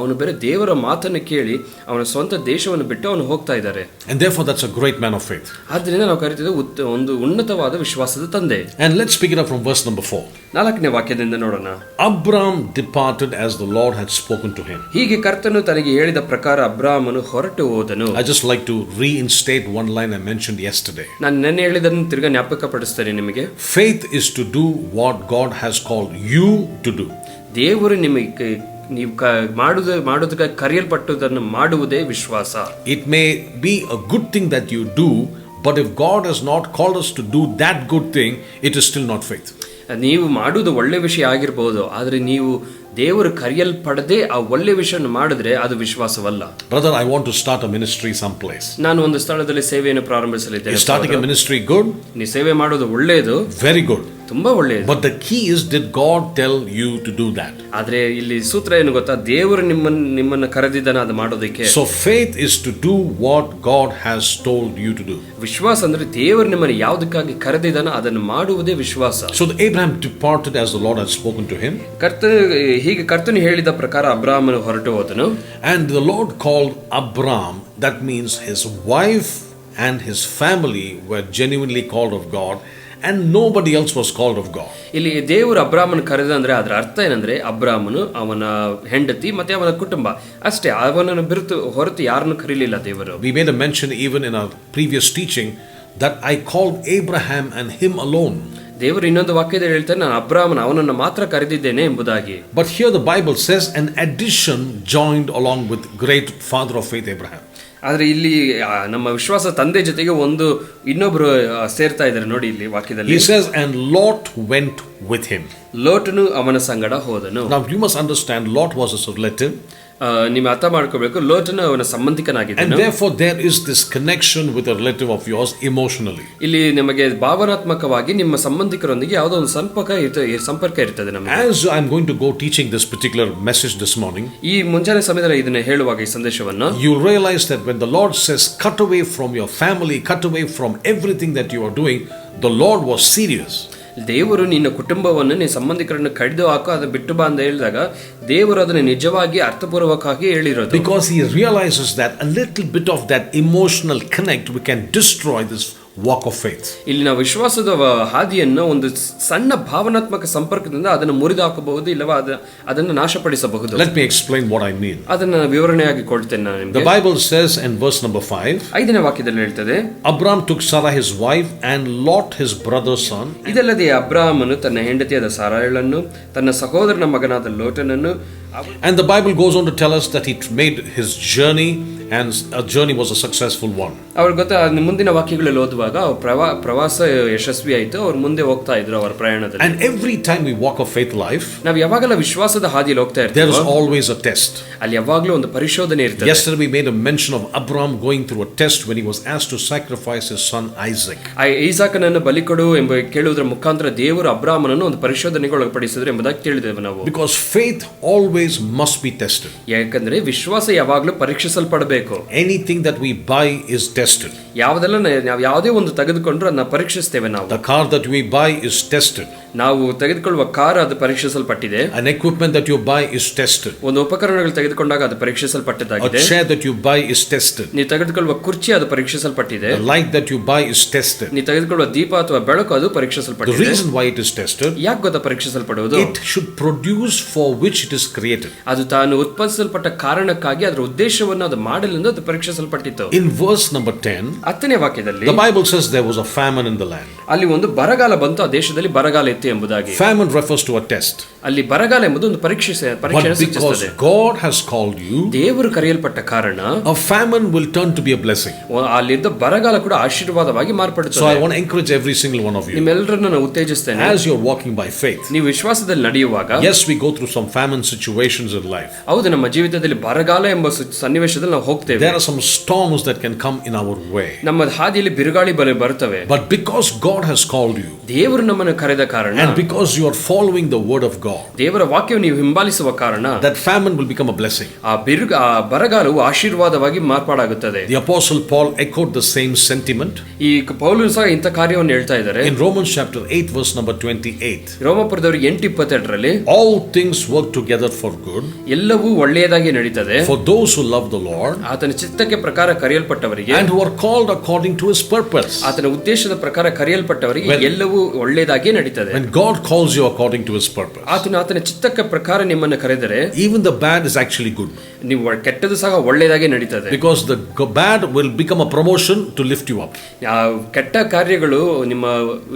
ಅವನು ಬೇರೆ ದೇವರ ಮಾತನ್ನು ಕೇಳಿ ಅವನ ಸ್ವಂತ ದೇಶವನ್ನು ಬಿಟ್ಟು ಅವನು ಹೋಗ್ತಾ ಇದ್ದಾರೆ. And therefore that's a great man of faith. ಆದ್ದರಿಂದ ನಾವು ಕರೀತಿದ್ದೇವೆ ಒಂದು ಉನ್ನತವಾದ ವಿಶ್ವಾಸದ ತಂದೆ. And let's pick it up from verse number 4. 4ನೇ ವಾಕ್ಯದಿಂದ ನೋಡೋಣ. Abram departed as the Lord had spoken to him. ಹೀಗೆ ಕರ್ತನು ತನಗೆ ಹೇಳಿದ ಪ್ರಕಾರ ಅಬ್ರಾಮನು ಹೊರಟು ಹೋದನು. I just like to reinstate one line I mentioned yesterday. ನಾನು ನೆನ್ನೆ ಹೇಳಿದ್ದನ್ನು ತಿರ್ಗಾ ಜ್ಞಾಪಕಪಡಿಸ್ತೇನೆ ನಿಮಗೆ. Faith is to do what God has called you to do. ದೇವರು ನಿಮಗೆ ನೀವು ಮಾಡುವುದಕ್ಕೆ ಕರೆಯಲ್ಪಟ್ಟುದನ್ನು ಮಾಡುವುದೇ ವಿಶ್ವಾಸ. It may be a good thing that you do, but if God has not called us to do that good thing, it is still not faith. ನೀವು ಮಾಡುವುದು ಒಳ್ಳೆ ವಿಷಯ ಆಗಿರಬಹುದು, ಆದರೆ ನೀವು ದೇವರು ಕರೆಯಲ್ಪಡದೆ ಆ ಒಳ್ಳೆ ವಿಷಯವನ್ನು ಮಾಡಿದ್ರೆ ಅದು ವಿಶ್ವಾಸವಲ್ಲ. Brother, I want to start a ministry someplace. ನಾನು ಒಂದು ಸ್ಥಳದಲ್ಲಿ ಸೇವೆಯನ್ನು ಪ್ರಾರಂಭಿಸಲಿದ್ದೇನೆ. You starting a ministry, good? ನೀವು ಸೇವೆ ಮಾಡೋದು ಒಳ್ಳೆಯದು, very good. ತುಂಬಾ ಒಳ್ಳೆಯದು. But the key is, did God tell you to do that? ಆದ್ರೆ ಇಲ್ಲಿ ಸೂತ್ರ ಏನು ಗೊತ್ತಾ, ದೇವರು ನಿಮ್ಮನ್ನು ಕರೆದಿದ್ದಾನೆ ಅದು ಮಾಡೋದಕ್ಕೆ. So faith is to do what God has told you to do. ವಿಶ್ವಾಸ ಅಂದ್ರೆ ದೇವರು ನಿಮ್ಮನ್ನು ಯಾವುದಕ್ಕಾಗಿ ಕರೆದಿದ್ದಾನೆ ಅದನ್ನು ಮಾಡುವುದೇ ವಿಶ್ವಾಸ. So Abraham departed as the Lord had spoken to him. ಹೀಗೆ ಕರ್ತನು ಹೇಳಿದ ಪ್ರಕಾರ ಅಬ್ರಾಮನು ಹೊರಟು ಹೋದನು. And the Lord called Abram, that means his wife and his family were genuinely called of God, and nobody else was called of God. ಇಲ್ಲಿ ದೇವರು ಅಬ್ರಾಮನ ಕರೆದ ಅಂದ್ರೆ ಅದರ ಅರ್ಥ ಏನಂದ್ರೆ ಅಬ್ರಾಮನು, ಅವನ ಹೆಂಡತಿ ಮತ್ತೆ ಅವನ ಕುಟುಂಬ ಅಷ್ಟೇ, ಅವನನ್ನು ಹೊರತು ಯಾರನ್ನು ಕರೀಲಿಲ್ಲ ದೇವರು. We made a mention even in our previous teaching that I called Abraham and him alone. ದೇವರು ಇನ್ನೊಂದು ವಾಕ್ಯದಲ್ಲಿ ಹೇಳ್ತಾರೆ, ನಾನು ಅಬ್ರಾಮನ ಅವನನ್ನು ಮಾತ್ರ ಕರೆದಿದ್ದೇನೆ ಎಂಬುದಾಗಿ. But here the Bible says an addition joined along with great father of faith Abraham. ಆದ್ರೆ ಇಲ್ಲಿ ನಮ್ಮ ವಿಶ್ವಾಸ ತಂದೆ ಜೊತೆಗೆ ಇನ್ನೊಬ್ರು ಸೇರ್ತಾ ಇದ್ದಾರೆ ನೋಡಿ ಇಲ್ಲಿ ವಾಕ್ಯದಲ್ಲಿ. He says and Lot went with him. ಲೋಟನು ಅವನ ಸಂಗಡ ಹೋದನು. Now you must understand, Lot was a relative. ನೀವು ಅರ್ಥ ಮಾಡ್ಕೋಬೇಕು, ಲೋಟನು ಅವನ ಸಂಬಂಧಿಕನಾಗಿದ್ದನು. And therefore there is this connection with a relative of yours emotionally. ಇಲ್ಲಿ ನಿಮಗೆ ಭಾವನಾತ್ಮಕವಾಗಿ ನಿಮ್ಮ ಸಂಬಂಧಿಕರೊಂದಿಗೆ ಯಾವುದೋ ಒಂದು ಸಂಪರ್ಕ ಇರ್ತದೆ ನಮಗೆ. As I am going to go teaching this particular message this morning, ಈ ಮುಂಜಾನೆ ಸಮಯದಲ್ಲಿ ಇದನ್ನ ಹೇಳುವಾಗ ಈ ಸಂದೇಶವನ್ನು, you realize that when the Lord says cut away from your family, cut away from everything that you are doing, the Lord was serious. ದೇವರು ನಿನ್ನ ಕುಟುಂಬವನ್ನು, ನಿನ್ನ ಸಂಬಂಧಿಕರನ್ನು ಕಡಿದು ಹಾಕೋ, ಅದು ಬಿಟ್ಟು ಬಾ ಅಂತ ಹೇಳಿದಾಗ ದೇವರು ಅದನ್ನು ನಿಜವಾಗಿ ಅರ್ಥಪೂರ್ವಕವಾಗಿ ಹೇಳಿರೋದು. Because he realizes that a little bit of that emotional connect we can destroy this walk of faith. ಇಲ್ಲಿ ನಾವು ವಿಶ್ವಾಸದ ಹಾದಿಯನ್ನು ಒಂದು ಸಣ್ಣ ಭಾವನಾತ್ಮಕ ಸಂಪರ್ಕದಿಂದ ಅದನ್ನು ಮುರಿದು ಹಾಕಬಹುದು, ಇಲ್ಲವಾ ಅದನ್ನು ನಾಶಪಡಿಸಬಹುದು. Let me explain what I mean. ಅದನ್ನು ವಿವರಣೆಯಾಗಿ ಕೊಡ್ತೇನೆ ನಾನು ನಿಮಗೆ. The Bible says in verse number 5, 5ನೇ ವಾಕ್ಯದಲ್ಲಿ ಹೇಳ್ತದೆ, Abram took Sarah his wife and Lot his brother's son. ಇದಲ್ಲದೆ ಅಬ್ರಾಮನು ತನ್ನ ಹೆಂಡತಿಯಾದ ಸಾರಯಳನ್ನು, ತನ್ನ ಸಹೋದರನ ಮಗನಾದ ಲೋಟನನ್ನು. And the Bible goes on to tell us that he made his journey, and a journey was a successful one. ಅವರು ಗೊತ್ತಾ, ಮುಂದಿನ ವಾಕ್ಯಗಳಲ್ಲಿ ಓದುವಾಗ ಪ್ರವಾಸ ಯಶಸ್ವಿ ಆಯಿತು, ಅವರು ಮುಂದೆ ಹೋಗ್ತಾ ಇದ್ರು ಅವರ ಪ್ರಯಾಣದಲ್ಲಿ. And every time we walk a faith life, ನಾವು ಯಾವಾಗಲೂ ವಿಶ್ವಾಸದ ಹಾದಿಯಲ್ಲಿ ಹೋಗ್ತಾ ಇರ್ತೀವಿ, there is always a test. ಅಲ್ಲಿ ಯಾವಾಗಲೂ ಒಂದು ಪರಿಶೋಧನೆ ಇರ್ತದೆ. Yesterday we made a mention of Abram going through a test when he was asked to sacrifice his son Isaac. ಐಸಾಕನನ್ನು ಬಲಿಕೊಡು ಎಂಬ ಕೇಳುವುದರ ಮುಖಾಂತರ ದೇವರು ಅಬ್ರಾಮನನ್ನು ಒಂದು ಪರಿಶೋಧನೆಗೆ ಒಳಪಡಿಸಿದ್ರು ಎಂಬುದಾಗಿ ಕೇಳಿದ್ದೇವೆ ನಾವು. Because faith always must be tested. ಯಾಕಂದ್ರೆ ವಿಶ್ವಾಸ ಯಾವಾಗಲೂ ಪರೀಕ್ಷಿಸಲ್ಪಡಬೇಕು. Anything that we buy is tested. ಯಾವುದೆಲ್ಲ ನಾವು ಯಾವುದೇ ಒಂದು ತೆಗೆದುಕೊಂಡ್ರು ಅದನ್ನ ಪರೀಕ್ಷಿಸ್ತೇವೆ ನಾವು. The car that we buy is tested. ನಾವು ತೆಗೆದುಕೊಳ್ಳುವ ಕಾರ್ ಅದು ಪರೀಕ್ಷಿಸಲ್ಪಟ್ಟಿದೆ. An equipment that you buy is tested. ಒಂದು ಉಪಕರಣಗಳು ತೆಗೆದುಕೊಂಡಾಗ ಅದು ಪರೀಕ್ಷಿಸಲ್ಪಟ್ಟಿದ್ದಾಗಿದೆ. A chair that you buy is tested. ನೀವು ತೆಗೆದುಕೊಳ್ಳುವ ಕುರ್ಚಿ ಅದು ಪರೀಕ್ಷಿಸಲ್ಪಟ್ಟಿದೆ. The light that you buy is tested. ನೀವು ತೆಗೆದುಕೊಳ್ಳುವ ದೀಪ ಅಥವಾ ಬೆಳಕು ಅದು ಪರೀಕ್ಷಿಸಲ್ಪಟ್ಟಿದೆ. The reason why it is tested, ಯಾಕೆ ಗೊತ್ತಾ ಪರೀಕ್ಷಿಸಲ್ಪಡುವುದು? It should produce for which it is created. ಅದು ತಾನು ಉತ್ಪಾದಿಸಲ್ಪಟ್ಟ ಕಾರಣಕ್ಕಾಗಿ ಅದರ ಉದ್ದೇಶವನ್ನು ಅದು ಮಾಡಲೆಂದು ಅದು ಪರೀಕ್ಷಿಸಲ್ಪಟ್ಟಿತು. In verse number 10, 10ನೇ ವಾಕ್ಯದಲ್ಲಿ the Bible says there was a famine in the land. ಅಲ್ಲಿ ಒಂದು ಬರಗಾಲ ಬಂತು, ಆ ದೇಶದಲ್ಲಿ ಬರಗಾಲ ಇತ್ತು ಎಂಬುದಾಗಿ. Famine refers to a test. ಅಲ್ಲಿ ಬರಗಾಲ ಎಂಬುದು ಒಂದು ಪರೀಕ್ಷೆ ಸೂಚಿಸುತ್ತದೆ. God has called you, ದೇವರು ಕರೆಯಲ್ಪಟ್ಟ ಕಾರಣ, a famine will turn to be a blessing. ಅಲ್ಲಿದ್ದ ಬರಗಾಲ ಕೂಡ ಆಶೀರ್ವಾದವಾಗಿ ಮಾರ್ಪಡುತ್ತದೆ. So I want to encourage every single one of you, ನಿಮ್ಮೆಲ್ಲರನ್ನು ನಾನು ಉತ್ತೇಜಿಸ್ತೇನೆ, as you are walking by faith. ನೀವು ವಿಶ್ವಾಸದಲ್ಲಿ ನಡೆಯುವಾಗ, yes, we go through some famine situations in life. ಹೌದು, ನಮ್ಮ ಜೀವಿತದಲ್ಲಿ ಬರಗಾಲ ಎಂಬ ಸನ್ನಿವೇಶದಲ್ಲಿ ನಾವು ಹೋಗ್ತೇವೆ. There are some storms that can come in our way. ನಮ್ಮ ಹಾದಿಯಲ್ಲಿ ಬಿರುಗಾಳಿ ಬರುತ್ತವೆ. But because God has called you, ದೇವರು ನಮ್ಮನ್ನು ಕರೆದ ಕಾರಣ, and because you are following the word of God, ದೇವರ ವಾಕ್ಯವನ್ನು ನೀವು ಹಿಂಬಾಲಿಸುವ ಕಾರಣ, that famine will become a blessing. ಆ ಬರಗಾಲವು ಆಶೀರ್ವಾದವಾಗಿ ಮಾರ್ಪಾಡಾಗುತ್ತದೆ. The apostle Paul echoed the same sentiment. ಈ ಪೌಲನು ಸಹ ಇಂಥ ಕಾರ್ಯವನ್ನು ಹೇಳ್ತಾ ಇದ್ದಾರೆ. In Romans chapter 8 verse number 28, ರೋಮಾಪುರದವರಿಗೆ 8:28ರಲ್ಲಿ, all things work together for good, ಎಲ್ಲವೂ ಒಳ್ಳೆಯದಾಗಿ ನಡೀತದೆ, for those who love the Lord, ಆತನ ಚಿತ್ತಕ್ಕೆ ಪ್ರಕಾರ ಕರೆಯಲ್ಪಟ್ಟವರಿಗೆ, and who are called according to his purpose. ಆತನ ಉದ್ದೇಶದ ಪ್ರಕಾರ ಕರೆಯಲ್ಪಟ್ಟವರಿಗೆ ಎಲ್ಲವೂ ಒಳ್ಳೆಯದಾಗಿ ನಡೀತದೆ. When God calls you according to his purpose, ಆತನ ಚಿತ್ತಕ್ಕೆ ಪ್ರಕಾರ ನಿಮ್ಮನ್ನು ಕರೆದರೆ, even the bad is actually good. ನೀವು ಕೆಟ್ಟದ್ದು ಸಹ ಒಳ್ಳೆಯದಾಗಿ ನಡೀತದೆ. Because the bad will become a promotion to lift you up. ಕೆಟ್ಟ ಕಾರ್ಯಗಳು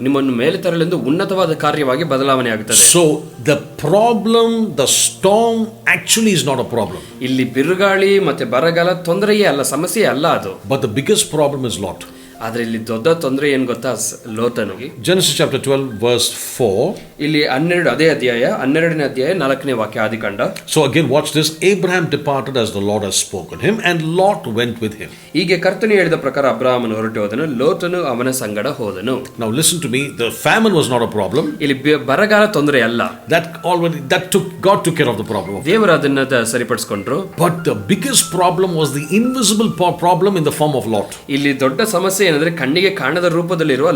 ನಿಮ್ಮನ್ನು ಮೇಲೆ ತರಲೆಂದು ಉನ್ನತವಾದ ಕಾರ್ಯವಾಗಿ ಬದಲಾವಣೆ ಆಗುತ್ತದೆ. So the problem, the storm actually is not a problem. ಇಲ್ಲಿ ಬಿರುಗಾಳಿ ಮತ್ತೆ ಬರಗಾಲ ತೊಂದರೆಯೇ ಅಲ್ಲ, ಸಮಸ್ಯೆ ಅಲ್ಲ ಅದು. But the biggest problem is Lot. ಆದ್ರೆ ಇಲ್ಲಿ ದೊಡ್ಡ ತೊಂದರೆ ಏನ್ ಗೊತ್ತಾ, ಲೋತನಿಗೆ. Genesis chapter 12 verse 4. ಇಲ್ಲಿ 12 ಅದೇ ಅಧ್ಯಾಯ 12ನೇ ಅಧ್ಯಾಯ 4ನೇ ವಾಕ್ಯ ಆದಿಕಾಂಡ. So again watch this. Abraham departed as the Lord has spoken him, and Lot went with him. ಹೀಗೆ ಕರ್ತನು ಹೇಳಿದ ಪ್ರಕಾರ ಅಬ್ರಹಾಮನು ಹೊರಟು ಹೋದನು, ಲೋತನು ಅವನ ಸಂಗಡ ಹೋದನು. Now listen to me. The famine was not a problem. ಇಲ್ಲಿ ಬರಗಾಲ ತೊಂದರೆ ಅಲ್ಲ. God took care of the problem. ದೇವರು ಅದನ್ನ ಸರಿಪಡಿಸಿಕೊಂಡ್ರು. But the biggest problem was the invisible problem in the form of Lot. ಇಲ್ಲಿ ದೊಡ್ಡ ಸಮಸ್ಯೆ ಏನಂದ್ರೆ ಕಣ್ಣಿಗೆ ಕಾಣದ ರೂಪದಲ್ಲಿರುವ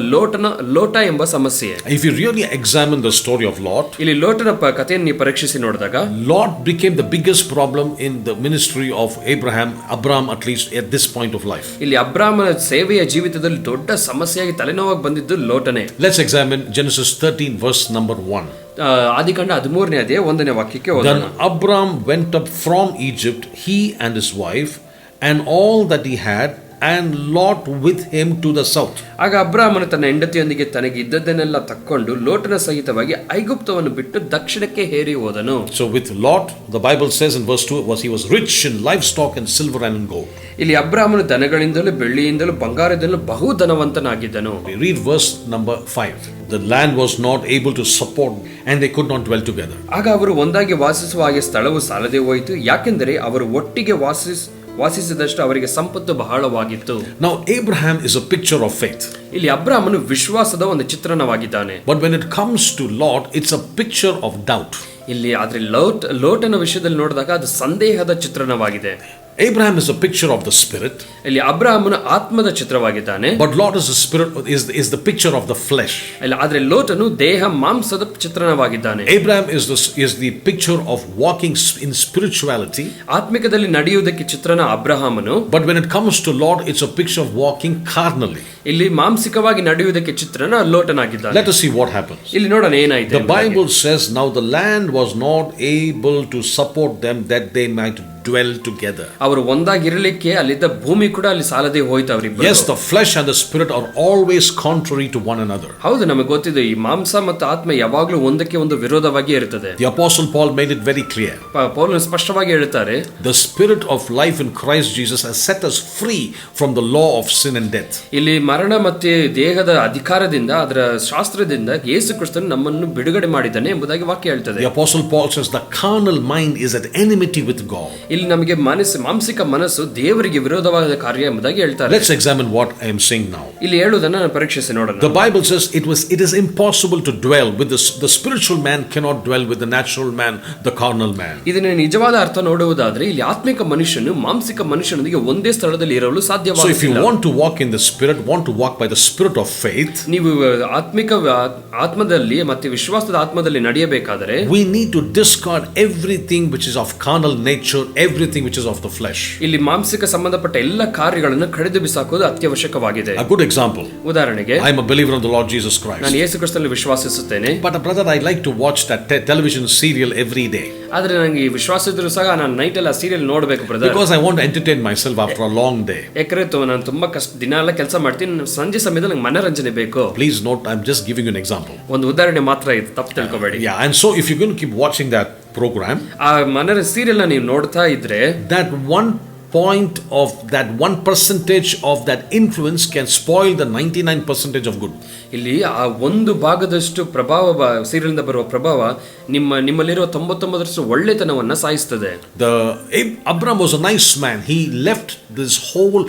ಲೋಟ ಎಂಬ ಸಮಸ್ಯೆ. If you really examine the story of Lot, ಇಲ್ಲಿ ಲೋಟನ ಕಥೆಯನ್ನು ನೀವು ಪರೀಕ್ಷಿಸಿ ನೋಡಿದಾಗ, Lot became the biggest problem in the ministry of Abraham, at least at this point of life. ಇಲ್ಲಿ ಅಬ್ರಾಮನ ಸೇವೆಯ ಜೀವಿತದಲ್ಲಿ ದೊಡ್ಡ ಸಮಸ್ಯೆಯಾಗಿ ತಲೆನೋವಾಗಿ ಬಂದಿದ್ದು ಲೋಟನೇ. Let's examine Genesis 13 verse number 1. ಆದಿಕಾಂಡ 13ನೇ ಅಧ್ಯಾಯ 1ನೇ ವಾಕ್ಯಕ್ಕೆ ಹೋಗೋಣ. Then Abram went up from Egypt, he and his wife, and all that he had, and Lot with him to the south. ಆಗ ಅಬ್ರಾಮನು ತನ್ನ ಹೆಂಡತಿಯೊಂದಿಗೆ ತನಗೆ ಇದ್ದದ್ದನ್ನೆಲ್ಲ ತಕ್ಕೊಂಡು ಲೋಟನ ಸಹಿತವಾಗಿ ಐಗುಪ್ತವನ್ನು ಬಿಟ್ಟು ದಕ್ಷಿಣಕ್ಕೆ ಹೇರಿ ಹೋದನು. So with Lot, the Bible says in verse 2, he was rich in livestock and silver and in gold. ಇಲ್ಲಿ ಅಬ್ರಾಮನು ದನಗಳಿಂದಲೂ ಬೆಳ್ಳಿಯಿಂದಲೂ ಬಂಗಾರದಿಂದಲೂ ಬಹು ಧನವಂತನಾಗಿದ್ದನು. Read verse number 5. The land was not able to support, and they could not dwell together. ಆಗ ಅವರು ಒಂದಾಗಿ ವಾಸಿಸುವ ಹಾಗೆ ಸ್ಥಳವು ಸಾಲದೆ ಹೋಯಿತು, ಯಾಕೆಂದರೆ ಅವರು ಒಟ್ಟಿಗೆ ವಾಸಿಸಿದಷ್ಟು ಅವರಿಗೆ ಸಂಪತ್ತು ಬಹಳವಾಗಿತ್ತು. Now Abraham is a picture of faith. ಇಲ್ಲಿ ಅಬ್ರಾಮನು ವಿಶ್ವಾಸದ ಒಂದು ಚಿತ್ರಣವಾಗಿದ್ದಾನೆ. But when it comes to Lot, it's a picture of doubt. ಇಲ್ಲಿ ಆದ್ರೆ ಲೋಟನ ವಿಷಯದಲ್ಲಿ ನೋಡಿದಾಗ ಅದು ಸಂದೇಹದ ಚಿತ್ರಣವಾಗಿದೆ. Abraham is a picture of the spirit. ಇಲ್ಲಿ ಅಬ್ರಾಮನು ಆತ್ಮದ ಚಿತ್ರವಾಗಿದ್ದಾನೆ. But Lot is the spirit, is the picture of the flesh. ಇಲ್ಲಿ ಆದ್ರೆ ಲೋಟನು ದೇಹ ಮಾಂಸದ ಚಿತ್ರಣವಾಗಿದ್ದಾನೆ. Abraham is the picture of walking in spirituality. ಆತ್ಮಿಕದಲ್ಲಿ ನಡೆಯುವುದಕ್ಕೆ ಚಿತ್ರಣ ಅಬ್ರಹಾಮನು. But when it comes to Lot, it's a picture of walking carnally. ಇಲ್ಲಿ ಮಾಂಸಿಕವಾಗಿ ನಡೆಯುವುದಕ್ಕೆ ಚಿತ್ರಣ ಲೋಟನಾಗಿದ್ದಾನೆ. Let us see what happens. ಇಲ್ಲಿ ನೋಡೋಣ ಏನಾಯಿತು. The Bible says, now the land was not able to support them that they might dwell together. ಅವರು ಒಂದಾಗಿರಲಿಕ್ಕೆ ಅಲ್ಲಿದ್ದ ಭೂಮಿ ಕೂಡ ಅಲ್ಲಿ ಸಾಲದೆ ಹೋಯಿತು ಅವರಿಬ್ಬರು. Yes, the flesh and the spirit are always contrary to one another. ಹೌದು, ನಮಗೆ ಗೊತ್ತಿದೆ ಈ ಮಾಂಸ ಮತ್ತು ಆತ್ಮ ಯಾವಾಗಲೂ ಒಂದಕ್ಕೆ ಒಂದು ವಿರೋಧವಾಗಿ ಇರುತ್ತದೆ. The apostle Paul made it very clear. ಪೌಲನು ಸ್ಪಷ್ಟವಾಗಿ ಹೇಳ್ತಾರೆ, the spirit of life in Christ Jesus has set us free from the law of sin and death. ಇಲ್ಲಿ ಮರಣ ಮತ್ತು ದೇಹದ ಅಧಿಕಾರದಿಂದ ಅದರ ಶಾಸ್ತ್ರದಿಂದ ಯೇಸು ಕ್ರಿಸ್ತನು ನಮ್ಮನ್ನು ಬಿಡುಗಡೆ ಮಾಡಿದ್ದಾನೆ ಎಂಬುದಾಗಿ ವಾಕ್ಯ ಹೇಳ್ತದೆ. The apostle Paul says the carnal mind is at enmity with God. ಇಲ್ಲಿ ನಮಗೆ ಮಾಂಸಿಕ ಮನಸ್ಸು ದೇವರಿಗೆ ವಿರೋಧವಾದ ಕಾರ್ಯ ಎಂಬುದಾಗಿ ಹೇಳ್ತಾರೆ. Let's examine what I am saying now. ಇಲ್ಲಿ ಹೇಳುವುದನ್ನು ನಾನು ಪರೀಕ್ಷಿಸಿ ನೋಡೋಣ. The Bible says it is impossible to dwell with the spiritual man cannot dwell with the natural man, the carnal man. ಇದನ್ನ ನಿಜವಾದ ಅರ್ಥ ನೋಡುವುದಾದ್ರೆ ಇಲ್ಲಿ ಆತ್ಮಿಕ ಮನುಷ್ಯನು ಮಾಂಸಿಕ ಮನುಷ್ಯನೊಂದಿಗೆ ಒಂದೇ ಸ್ಥಳದಲ್ಲಿ ಇರಲು ಸಾಧ್ಯವಾಗುತ್ತಿಲ್ಲ. So if you want to walk in the spirit, want to walk by the spirit of faith, ನೀವು ಆತ್ಮಿಕ ಆತ್ಮದಲ್ಲಿ ಮತ್ತು ವಿಶ್ವಾಸದ ಆತ್ಮದಲ್ಲಿ ನಡೆಯಬೇಕಾದರೆ we need to discard everything which is of carnal nature, everything which is of the flesh. ಇಲ್ಲಿ ಮಾಂಸಿಕ ಸಂಬಂಧಪಟ್ಟ ಎಲ್ಲ ಕಾರ್ಯಗಳನ್ನು ಕಡಿದು ಬಿಸಾಕೋದು ಅತ್ಯವಶ್ಯಕವಾಗಿದೆ. A good example. ಉದಾಹರಣೆಗೆ, I am a believer in the Lord Jesus Christ. ನಾನು ಯೇಸು ಕ್ರಿಸ್ತನಲ್ಲಿ ವಿಶ್ವಾಸಿಸುತ್ತೇನೆ. But brother, I like to watch that television serial every day. ಆದ್ರೆ ನನಗೆ ಈ ವಿಶ್ವಾಸ ಇದ್ರೂ ಸಹ ನಾನು ನೈಟ್ ಎಲ್ಲ ಸೀರಿಯಲ್ ನೋಡಬೇಕು brother. Because I want to entertain myself after a long day. ಯಾಕಂದ್ರೆ ನಾನು ತುಂಬಾ ದಿನ ಎಲ್ಲ ಕೆಲಸ ಮಾಡ್ತೀನಿ, ಸಂಜೆ ಸಮಯದಲ್ಲಿ ನಂಗೆ ಮನರಂಜನೆ ಬೇಕು. Please note, I'm just giving you an example. ಒಂದು ಉದಾಹರಣೆ ಮಾತ್ರ ಇದು, ತಪ್ಪು ತಿಳ್ಕೊಬೇಡಿ. Yeah, and so if you're going to keep watching that program, ಆ ಸೀರಿಯಲ್ ನ ನೀವು ನೋಡ್ತಾ ಇದ್ರೆ that one point of that 1% of that influence can spoil the 99% of good. ಇಲ್ಲಿ ಆ ಒಂದು ಭಾಗದಷ್ಟು ಪ್ರಭಾವ ಸೀರಿಯಲ್ನಿಂದ ಬರುವ ಪ್ರಭಾವ ನಿಮ್ಮಲ್ಲಿರುವ 99% ಒಳ್ಳೆತನವನ್ನ ಸಾಯಿಸ್ತದೆ. Abram was a nice man. He left this whole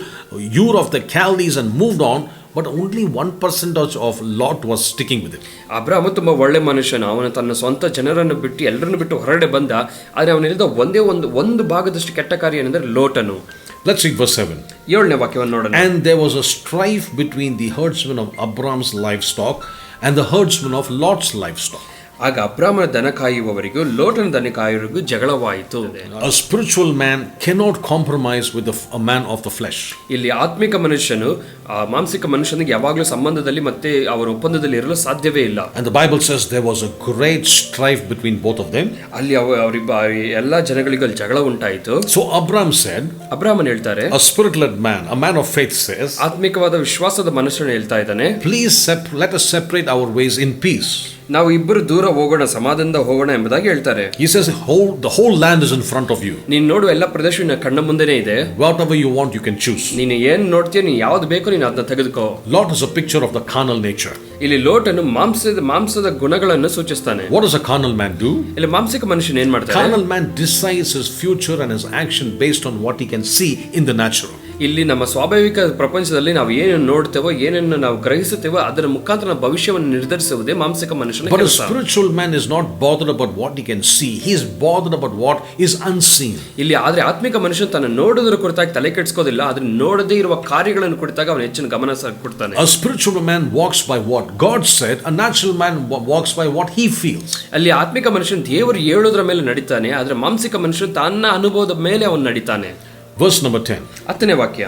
Ur of the Chaldees and moved on. But only 1% of Lot was sticking with it. ಅಬ್ರಾಮ ತುಂಬಾ ಒಳ್ಳೆ ಮನುಷ್ಯನು. ಅವನು ತನ್ನ ಸ್ವಂತ ಜನರನ್ನು ಬಿಟ್ಟು ಎಲ್ಲರನ್ನು ಬಿಟ್ಟು ಹೊರಗಡೆ ಬಂದ. ಆದರೆ ಅವನಿಂದ ಒಂದೇ ಒಂದು ಭಾಗದಷ್ಟು ಕೆಟ್ಟ ಕಾರ್ಯ ಏನೆಂದರೆ ಲೋಟನು. Let's read verse 7. 7ನೇ ವಾಕ್ಯವನ್ನು ನೋಡೋಣ. And there was a strife between the herdsmen of Abram's livestock and the herdsmen of Lot's livestock. ಆಗ ಅಬ್ರಾಮನ ದನ ಕಾಯುವವರಿಗೂ ಲೋಟನ ದನ ಕಾಯುವವರಿಗೂ ಜಗಳವಾಯಿತು. A spiritual man cannot compromise with a man of the flesh. ಇಲ್ಲಿ ಆತ್ಮಿಕ ಮನುಷ್ಯನು ಮಾಂಸಿಕ ಮನುಷ್ಯನಿಗೆ ಯಾವಾಗಲೂ ಸಂಬಂಧದಲ್ಲಿ ಮತ್ತೆ ಅವರ ಒಪ್ಪಂದದಲ್ಲಿ ಇರಲು ಸಾಧ್ಯವೇ ಇಲ್ಲ. And the Bible says there was a great strife between both of them. ಅಲ್ಲಿ ಎಲ್ಲ ಜನಗಳಿಗೂ ಅಲ್ಲಿ ಜಗಳ ಉಂಟಾಯಿತು. So Abram said, ಅಬ್ರಾಮನ್ ಹೇಳ್ತಾರೆ, a spirit-led man, a man of faith says, ಆತ್ಮಿಕವಾದ ವಿಶ್ವಾಸದ ಮನುಷ್ಯನು ಹೇಳ್ತಾ ಇದ್ದಾನೆ, please let us separate our ways in peace. ನಾವು ಇಬ್ಬರು ದೂರ ಹೋಗೋಣ, ಸಮಾಧಾನದಿಂದ ಹೋಗೋಣ ಎಂಬುದಾಗಿ ಹೇಳ್ತಾರೆ. He says the whole land is in front of you. ನೀನು ನೋಡುವ ಎಲ್ಲ ಪ್ರದೇಶವು ನಿನ್ನ ಕಣ್ಣ ಮುಂದೆನೇ ಇದೆ. Whatever you want you can choose. ನೀನು ಏನು ನೋಡ್ತೀಯ, ನೀನು ಯಾವ್ದು ಬೇಕೋ ನೀನು ಅದನ್ನ ತೆಗೆದುಕೋ. Lot is a picture of the carnal nature. ಇಲ್ಲಿ ಲೋಟನು ಮಾಂಸದ ಗುಣಗಳನ್ನು ಸೂಚಿಸ್ತಾನೆ. What does a carnal man do? ಇಲ್ಲಿ ಮಾಂಸಿಕ ಮನುಷ್ಯನು ಏನು ಮಾಡ್ತಾನೆ? Carnal man decides his future and his action based on what he can see in the natural. ಇಲ್ಲಿ ನಮ್ಮ ಸ್ವಾಭಾವಿಕ ಪ್ರಪಂಚದಲ್ಲಿ ನಾವು ಏನು ನೋಡ್ತೇವೋ, ಏನನ್ನು ನಾವು ಗ್ರಹಿಸುತ್ತೇವೋ ಅದರ ಮುಖಾಂತರ ನಾವು ಭವಿಷ್ಯವನ್ನು ನಿರ್ಧರಿಸುವುದೇ ಮಾಂಸಿಕ ಮನುಷ್ಯನ ಕೆಲಸ. But a spiritual man is not bothered about what he can see. He is bothered about what is unseen. ಇಲ್ಲಿ ಆದ್ರೆ ಆತ್ಮಿಕ ಮನುಷ್ಯನು ತನ್ನ ನೋಡುವುದರ ಕುರಿತಾಗಿ ತಲೆ ಕೆಡಿಸ್ಕೋದಿಲ್ಲ, ಅದನ್ನ ನೋಡದೇ ಇರುವ ಕಾರ್ಯಗಳನ್ನು ಕುರಿತಾಗ ಅವನು ಹೆಚ್ಚಿನ ಗಮನ ಕೊಡ್ತಾನೆ. A spiritual man walks by what God said. A natural man walks by what he feels. ಅಲ್ಲಿ ಆತ್ಮಿಕ ಮನುಷ್ಯನು ದೇವರು ಹೇಳೋದ್ರ ಮೇಲೆ ನಡೀತಾನೆ, ಆದ್ರೆ ಮಾಂಸಿಕ ಮನುಷ್ಯನು ತನ್ನ ಅನುಭವದ ಮೇಲೆ ಅವನು ನಡೀತಾನೆ. Verse number 10. 10ನೇ ವಾಕ್ಯ.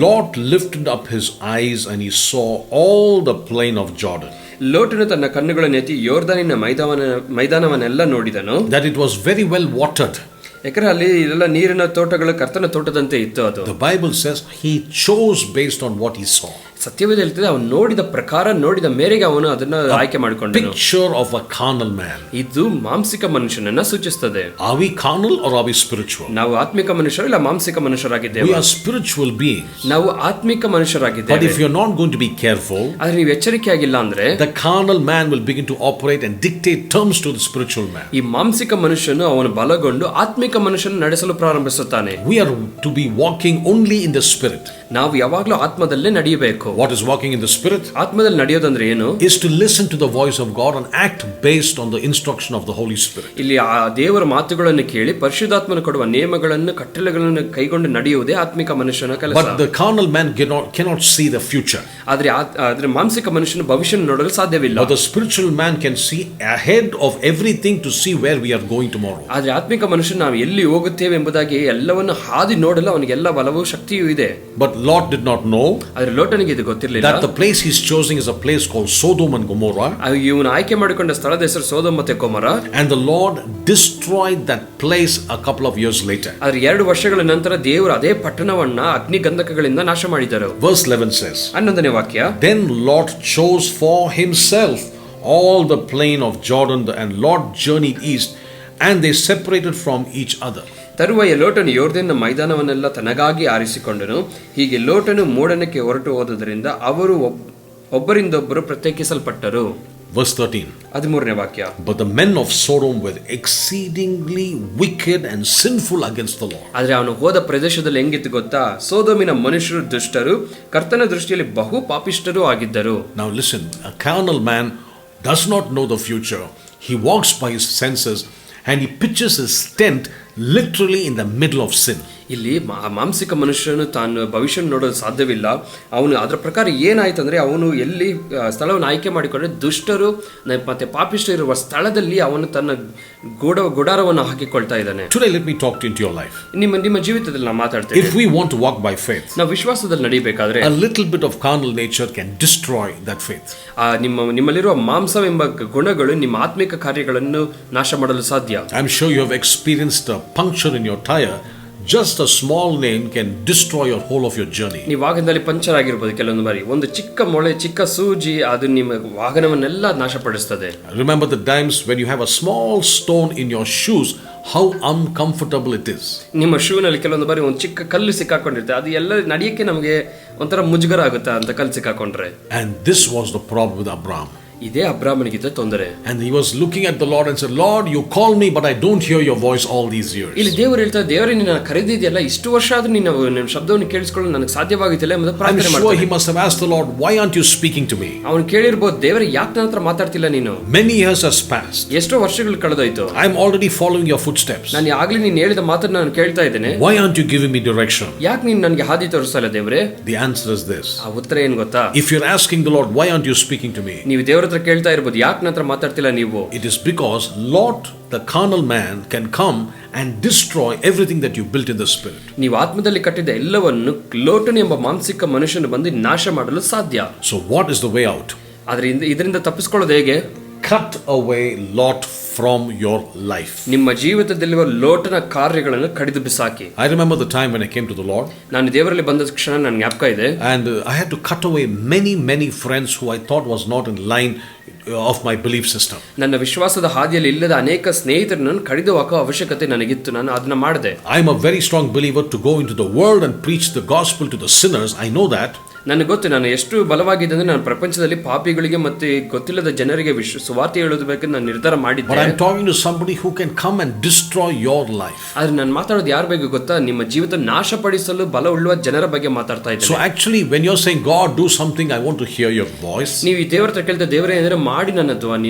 Lot lifted up his eyes and he saw all the plain of Jordan. ಲೋಟನು ತನ್ನ ಕಣ್ಣುಗಳನ್ನು ಎತ್ತಿ ಯೋರ್ದಾನಿನ ಮೈದಾನವನ್ನೆಲ್ಲ ನೋಡಿದನು. That it was very well watered. ಯಾಕಂದ್ರೆ ಅಲ್ಲಿ ಇದೆಲ್ಲ ನೀರಿನ ತೋಟಗಳು ಕರ್ತನ ತೋಟದಂತೆ ಇತ್ತು. ಅದು The Bible says he chose based on what he saw. ಸತ್ಯವೇದ ಹೇಳ್ತದೆ, ಅವನು ನೋಡಿದ ಪ್ರಕಾರ, ನೋಡಿದ ಮೇರೆಗೆ ಅವನು ಅದನ್ನ ಆಯ್ಕೆ ಮಾಡಿಕೊಂಡನು. Picture of a carnal man. ಇದು ಮಾಂಸಿಕ ಮನುಷ್ಯನನ್ನ ಸೂಚಿಸುತ್ತದೆ. Are we carnal or are we spiritual? ನಾವು ಆತ್ಮಿಕ ಮನುಷ್ಯರು ಇಲ್ಲ ಮಾಂಸಿಕ ಮನುಷ್ಯರಾಗಿದ್ದೇವೆ. We are spiritual beings. ನಾವು ಆತ್ಮಿಕ ಮನುಷ್ಯರಾಗಿದ್ದೇವೆ. But if you are not going to be careful, ಆದ್ರೆ ನೀವು ಎಚ್ಚರಿಕೆಯಾಗಿಲ್ಲ ಅಂದ್ರೆ the carnal man will begin to operate and dictate terms to the spiritual man. ಈ ಮಾಂಸಿಕ ಮನುಷ್ಯನು ಅವನು ಬಲಗೊಂಡು ಆತ್ಮಿಕ ಮನುಷ್ಯನ ನಡೆಸಲು ಪ್ರಾರಂಭಿಸುತ್ತಾನೆ. We are to be walking only in the spirit. ನಾವು ಯಾವಾಗಲೂ ಆತ್ಮದಲ್ಲೇ ನಡೆಯಬೇಕು. What is walking in the spirit? ಆತ್ಮದಲ್ಲಿ ನಡೆಯೋದಂದ್ರೆ ಏನು? Is to listen to the voice of God and act based on the instruction of the Holy Spirit. ಇಲ್ಲಿ ಆ ದೇವರ ಮಾತುಗಳನ್ನು ಕೇಳಿ ಪರಿಶುದ್ಧಾತ್ಮನು ಕೊಡುವ ನಿಯಮಗಳನ್ನು ಕಟ್ಟಳೆಗಳನ್ನು ಕೈಗೊಂಡು ನಡೆಯುವುದೇ ಆತ್ಮಿಕ ಮನುಷ್ಯನ ಕೆಲಸ. But the carnal man cannot see the future. ಆದ್ರೆ ಮಾಂಸಿಕ ಮನುಷ್ಯನು ಭವಿಷ್ಯ ನೋಡಲು ಸಾಧ್ಯವಿಲ್ಲ. But the spiritual man can see ahead of everything to see where we are going tomorrow. ಆದ್ರೆ ಆತ್ಮಿಕ ಮನುಷ್ಯನು ನಾವು ಎಲ್ಲಿ ಹೋಗುತ್ತೇವೆ ಎಂಬುದಾಗಿ ಎಲ್ಲವನ್ನು ಹಾದಿ ನೋಡಲು ಅವನಿಗೆ ಎಲ್ಲ ಬಲವೂ ಶಕ್ತಿಯೂ ಇದೆ. But Lot did not know ಆದ್ರೆ ಲೋಟನಿಗೆ ಇದು ಗೊತ್ತಿರಲಿಲ್ಲ that the place he's choosing is a place called Sodom and Gomorrah. ಇವನು ಆಯ್ಕೆ ಮಾಡಿಕೊಂಡ ಸ್ಥಳದ ಹೆಸರು ಸೋದೋಮ್ ಮತ್ತೆ Gomorrah. And the Lord destroyed that place a couple of years later. ಆದ್ರೆ 2 ವರ್ಷಗಳ ನಂತರ ದೇವರು ಅದೇ ಪಟ್ಟಣವನ್ನ ಅಗ್ನಿಗಂಧಕಗಳಿಂದ ನಾಶ ಮಾಡಿದರು. Verse 11 says, 11ನೇ ವಾಕ್ಯ. Then Lot chose for himself all the plain of Jordan, and Lot journeyed east, and they separated from each other. ತರುವಾಯ ಲೋಟನು ಯೋರ್ದನಿನ ಮೈದಾನವನ್ನೆಲ್ಲ ತನಗಾಗಿ ಆರಿಸಿಕೊಂಡನು. ಹೀಗೆ ಲೋಟನು ಮೂಡಣಕ್ಕೆ ಹೊರಟು ಹೋದುದರಿಂದ ಅವರು ಒಬ್ಬರಿಂದೊಬ್ಬರು ಪ್ರತ್ಯೇಕಿಸಲ್ಪಟ್ಟರು. Verse 13. 13ನೇ ವಾಕ್ಯ. But the men of Sodom were exceedingly wicked and sinful against the Lord. ಆದ್ರೆ ಅವನು ಹೋದ ಪ್ರದೇಶದಲ್ಲಿ ಹೆಂಗಿತ್ತು ಗೊತ್ತಾ? ಸೋದೋಮಿನ ಮನುಷ್ಯರು ದುಷ್ಟರು, ಕರ್ತನ ದೃಷ್ಟಿಯಲ್ಲಿ ಬಹು ಪಾಪಿಷ್ಠರು ಆಗಿದ್ದರು. Now listen, a carnal man does not know the future. He walks by his senses and he pitches his tent literally in the middle of sin. ಇಲ್ಲಿ ಮಾಂಸಿಕ ಮನುಷ್ಯನು ತಾನು ಭವಿಷ್ಯ ನೋಡೋದು ಸಾಧ್ಯವಿಲ್ಲ. ಅವನು ಅದರ ಪ್ರಕಾರ ಏನಾಯ್ತು ಅಂದ್ರೆ ಅವನು ಎಲ್ಲಿ ಸ್ಥಳವನ್ನು ಆಯ್ಕೆ ಮಾಡಿಕೊಂಡ್ರೆ ದುಷ್ಟರು ಮತ್ತೆ ಪಾಪಿಷ್ಠರು ಇರುವ ಸ್ಥಳದಲ್ಲಿ ಅವನು ತನ್ನ ಗುಡಾರವನ್ನು ಹಾಕಿಕೊಳ್ತಾ ಇದ್ದಾನೆ. Today let me talk into your life. ನಿಮ್ಮ ಜೀವಿತದಲ್ಲಿ ನಾವು ಮಾತಾಡ್ತೇವೆ. If we want to walk by faith, ನಾವು ವಿಶ್ವಾಸದಲ್ಲಿ ನಡಿಬೇಕಾದ್ರೆ a little bit of carnal nature can destroy that faith. ನಿಮ್ಮಲ್ಲಿರುವ ಮಾಂಸವೆಂಬ ಗುಣಗಳು ನಿಮ್ಮ ಆತ್ಮಿಕ ಕಾರ್ಯಗಳನ್ನು ನಾಶ ಮಾಡಲು ಸಾಧ್ಯ. I'm sure you have experienced a puncture in your tire. Just a small nail can destroy your whole of your journey. ನಿಮ್ಮ ವಾಹನದಲ್ಲಿ ಪಂಚರ್ ಆಗಿರಬಹುದು ಕೆಲವೊಂದು ಬಾರಿ. ಒಂದು ಚಿಕ್ಕ ಮೊಳೆ, ಚಿಕ್ಕ ಸೂಜಿ ಅದು ನಿಮ್ಮ ವಾಹನವನ್ನೆಲ್ಲ ನಾಶಪಡಿಸುತ್ತದೆ. Remember the times when you have a small stone in your shoes, how uncomfortable it is. ನಿಮ್ಮ ಶೂನಲ್ಲಿ ಕೆಲವೊಂದು ಬಾರಿ ಒಂದು ಚಿಕ್ಕ ಕಲ್ಲು ಸಿಕ್ಕಾಕೊಂಡಿರುತ್ತೆ, ಅದು ಎಲ್ಲ ನಡೆಯಕ್ಕೆ ನಮಗೆ ಒಂಥರ ಮುಜುಗರ ಆಗುತ್ತೆ ಅಂತ ಕಲ್ಲು ಸಿಕ್ಕಾಕೊಂಡ್ರೆ. And this was the problem with Abraham. ಇದೇ ಅಬ್ರಾಮನಿಗಿದ್ದ ತೊಂದರೆ. And he was looking at the Lord and said, Lord, you call me, but I don't hear your voice all these years. ಇಲ್ಲಿ ದೇವರು ಹೇಳ್ತಾರೆ, ದೇವರೇ ನಿನ್ನ ಕರೆದಿದೆಯಲ್ಲ, ಇಷ್ಟು ವರ್ಷ ಆದ್ರೂ ನಿನ್ನ ಶಬ್ದವನ್ನು ಕೇಳಿಸಿಕೊಳ್ಳಲು ನನಗೆ ಸಾಧ್ಯವಾಗುತ್ತಿಲ್ಲ ಎಂದು ಪ್ರಾರ್ಥನೆ ಮಾಡ್ತಾನೆ. I'm sure he must have asked the Lord, why aren't you speaking to me? ಅವನು ಕೇಳಿರಬಹುದು, ದೇವರೇ ಯಾಕೆ ನನ್ನ ಹತ್ರ ಮಾತಾಡ್ತಿಲ್ಲ ನೀನು? Many years has passed. ಎಷ್ಟೋ ವರ್ಷಗಳು ಕಳೆದೋಯ್ತು. I'm already following your footsteps. ನಾನು ಆಗ್ಲೇ ನೀನು ಹೇಳಿದ ಮಾತನ್ನ ನಾನು ಕೇಳ್ತಾ ಇದ್ದೇನೆ. Why aren't you giving me direction? ಯಾಕೆ ನೀನು ನನಗೆ ಹಾದಿ ತೋರಿಸ್ತಾ ಇಲ್ಲ ದೇವರೇ? The answer is this. ಆ ಉತ್ತರ ಏನು ಗೊತ್ತಾ? If you're asking the Lord, why aren't you speaking to me? ನೀವು ದೇವರ ಹತ್ರ ಕೇಳ್ತಾ ಇರಬಹುದು, ಯಾಕೆ ನನ್ನ ಹತ್ರ ಮಾತಾಡ್ತಿಲ್ಲ ನೀವು? It is because Lot, the carnal man, can come and destroy everything that you built in the spirit. ನೀವು ಆತ್ಮದಲ್ಲಿ ಕಟ್ಟಿದ ಎಲ್ಲವನ್ನು ಲೋಟನು ಎಂಬ ಮಾನಸಿಕ ಮನುಷ್ಯನು ಬಂದು ನಾಶ ಮಾಡಲು ಸಾಧ್ಯ. So what is the way out? ಆದ್ರಿಂದ ಇದರಿಂದ ತಪ್ಪಿಸಿಕೊಳ್ಳೋದು ಹೇಗೆ? Cut away Lot from your life. ನಿಮ್ಮ ಜೀವಿತದಲ್ಲಿರುವ ಲೋಟನ ಕಾರ್ಯಗಳನ್ನು ಕಡಿದು ಬಿಸಾಕಿ. I remember the time when I came to the Lord. ನಾನು ದೇವರಲ್ಲಿ ಬಂದ ಕ್ಷಣ ನನಗೆ ಜ್ಞಾಪಕ ಇದೆ. And I had to cut away many friends who I thought was not in line of my belief system. ನನ್ನ ವಿಶ್ವಾಸದ ಹಾದಿಯಲ್ಲಿ ಇಲ್ಲದ ಅನೇಕ ಸ್ನೇಹಿತರನ್ನು ಕಡಿದು ಹಾಕುವ ಅವಶ್ಯಕತೆ ನನಗಿತ್ತು. ನಾನು ಅದನ್ನ ಮಾಡಿದೆ. I am a very strong believer to go into the world and preach the gospel to the sinners. I know that. ನನಗೆ ಗೊತ್ತು, ನಾನು ಎಷ್ಟು ಬಲವಾಗಿದೆ ಅಂದ್ರೆ ನಾನು ಪ್ರಪಂಚದಲ್ಲಿ ಪಾಪಿಗಳಿಗೆ ಮತ್ತೆ ಗೊತ್ತಿಲ್ಲದ ಜನರಿಗೆ ಸುವಾರ್ತೆ ಹೇಳೋದಕ್ಕೆ ನಾನು ನಿರ್ಧಾರ ಮಾಡಿದ್ದೆ. But I'm talking to somebody who can come and destroy your life. ಆದ್ರೆ ನಾನು ಮಾತಾಡೋದು ಯಾರ ಬಗ್ಗೆ ಗೊತ್ತಾ? ನಿಮ್ಮ ಜೀವಿತ ನಾಶಪಡಿಸಲು ಬಲವುಳ್ಳ ಜನರ ಬಗ್ಗೆ ಮಾತಾಡ್ತಾ ಇದ್ದೇನೆ. So actually when you're saying, God, do something, I want to hear your voice. ನೀವು ಈ ದೇವರ ಹತ್ರ ಕೇಳ್ತಾ, ದೇವರೇ ಏನಾದರೂ ಮಾಡಿ ನನ್ನ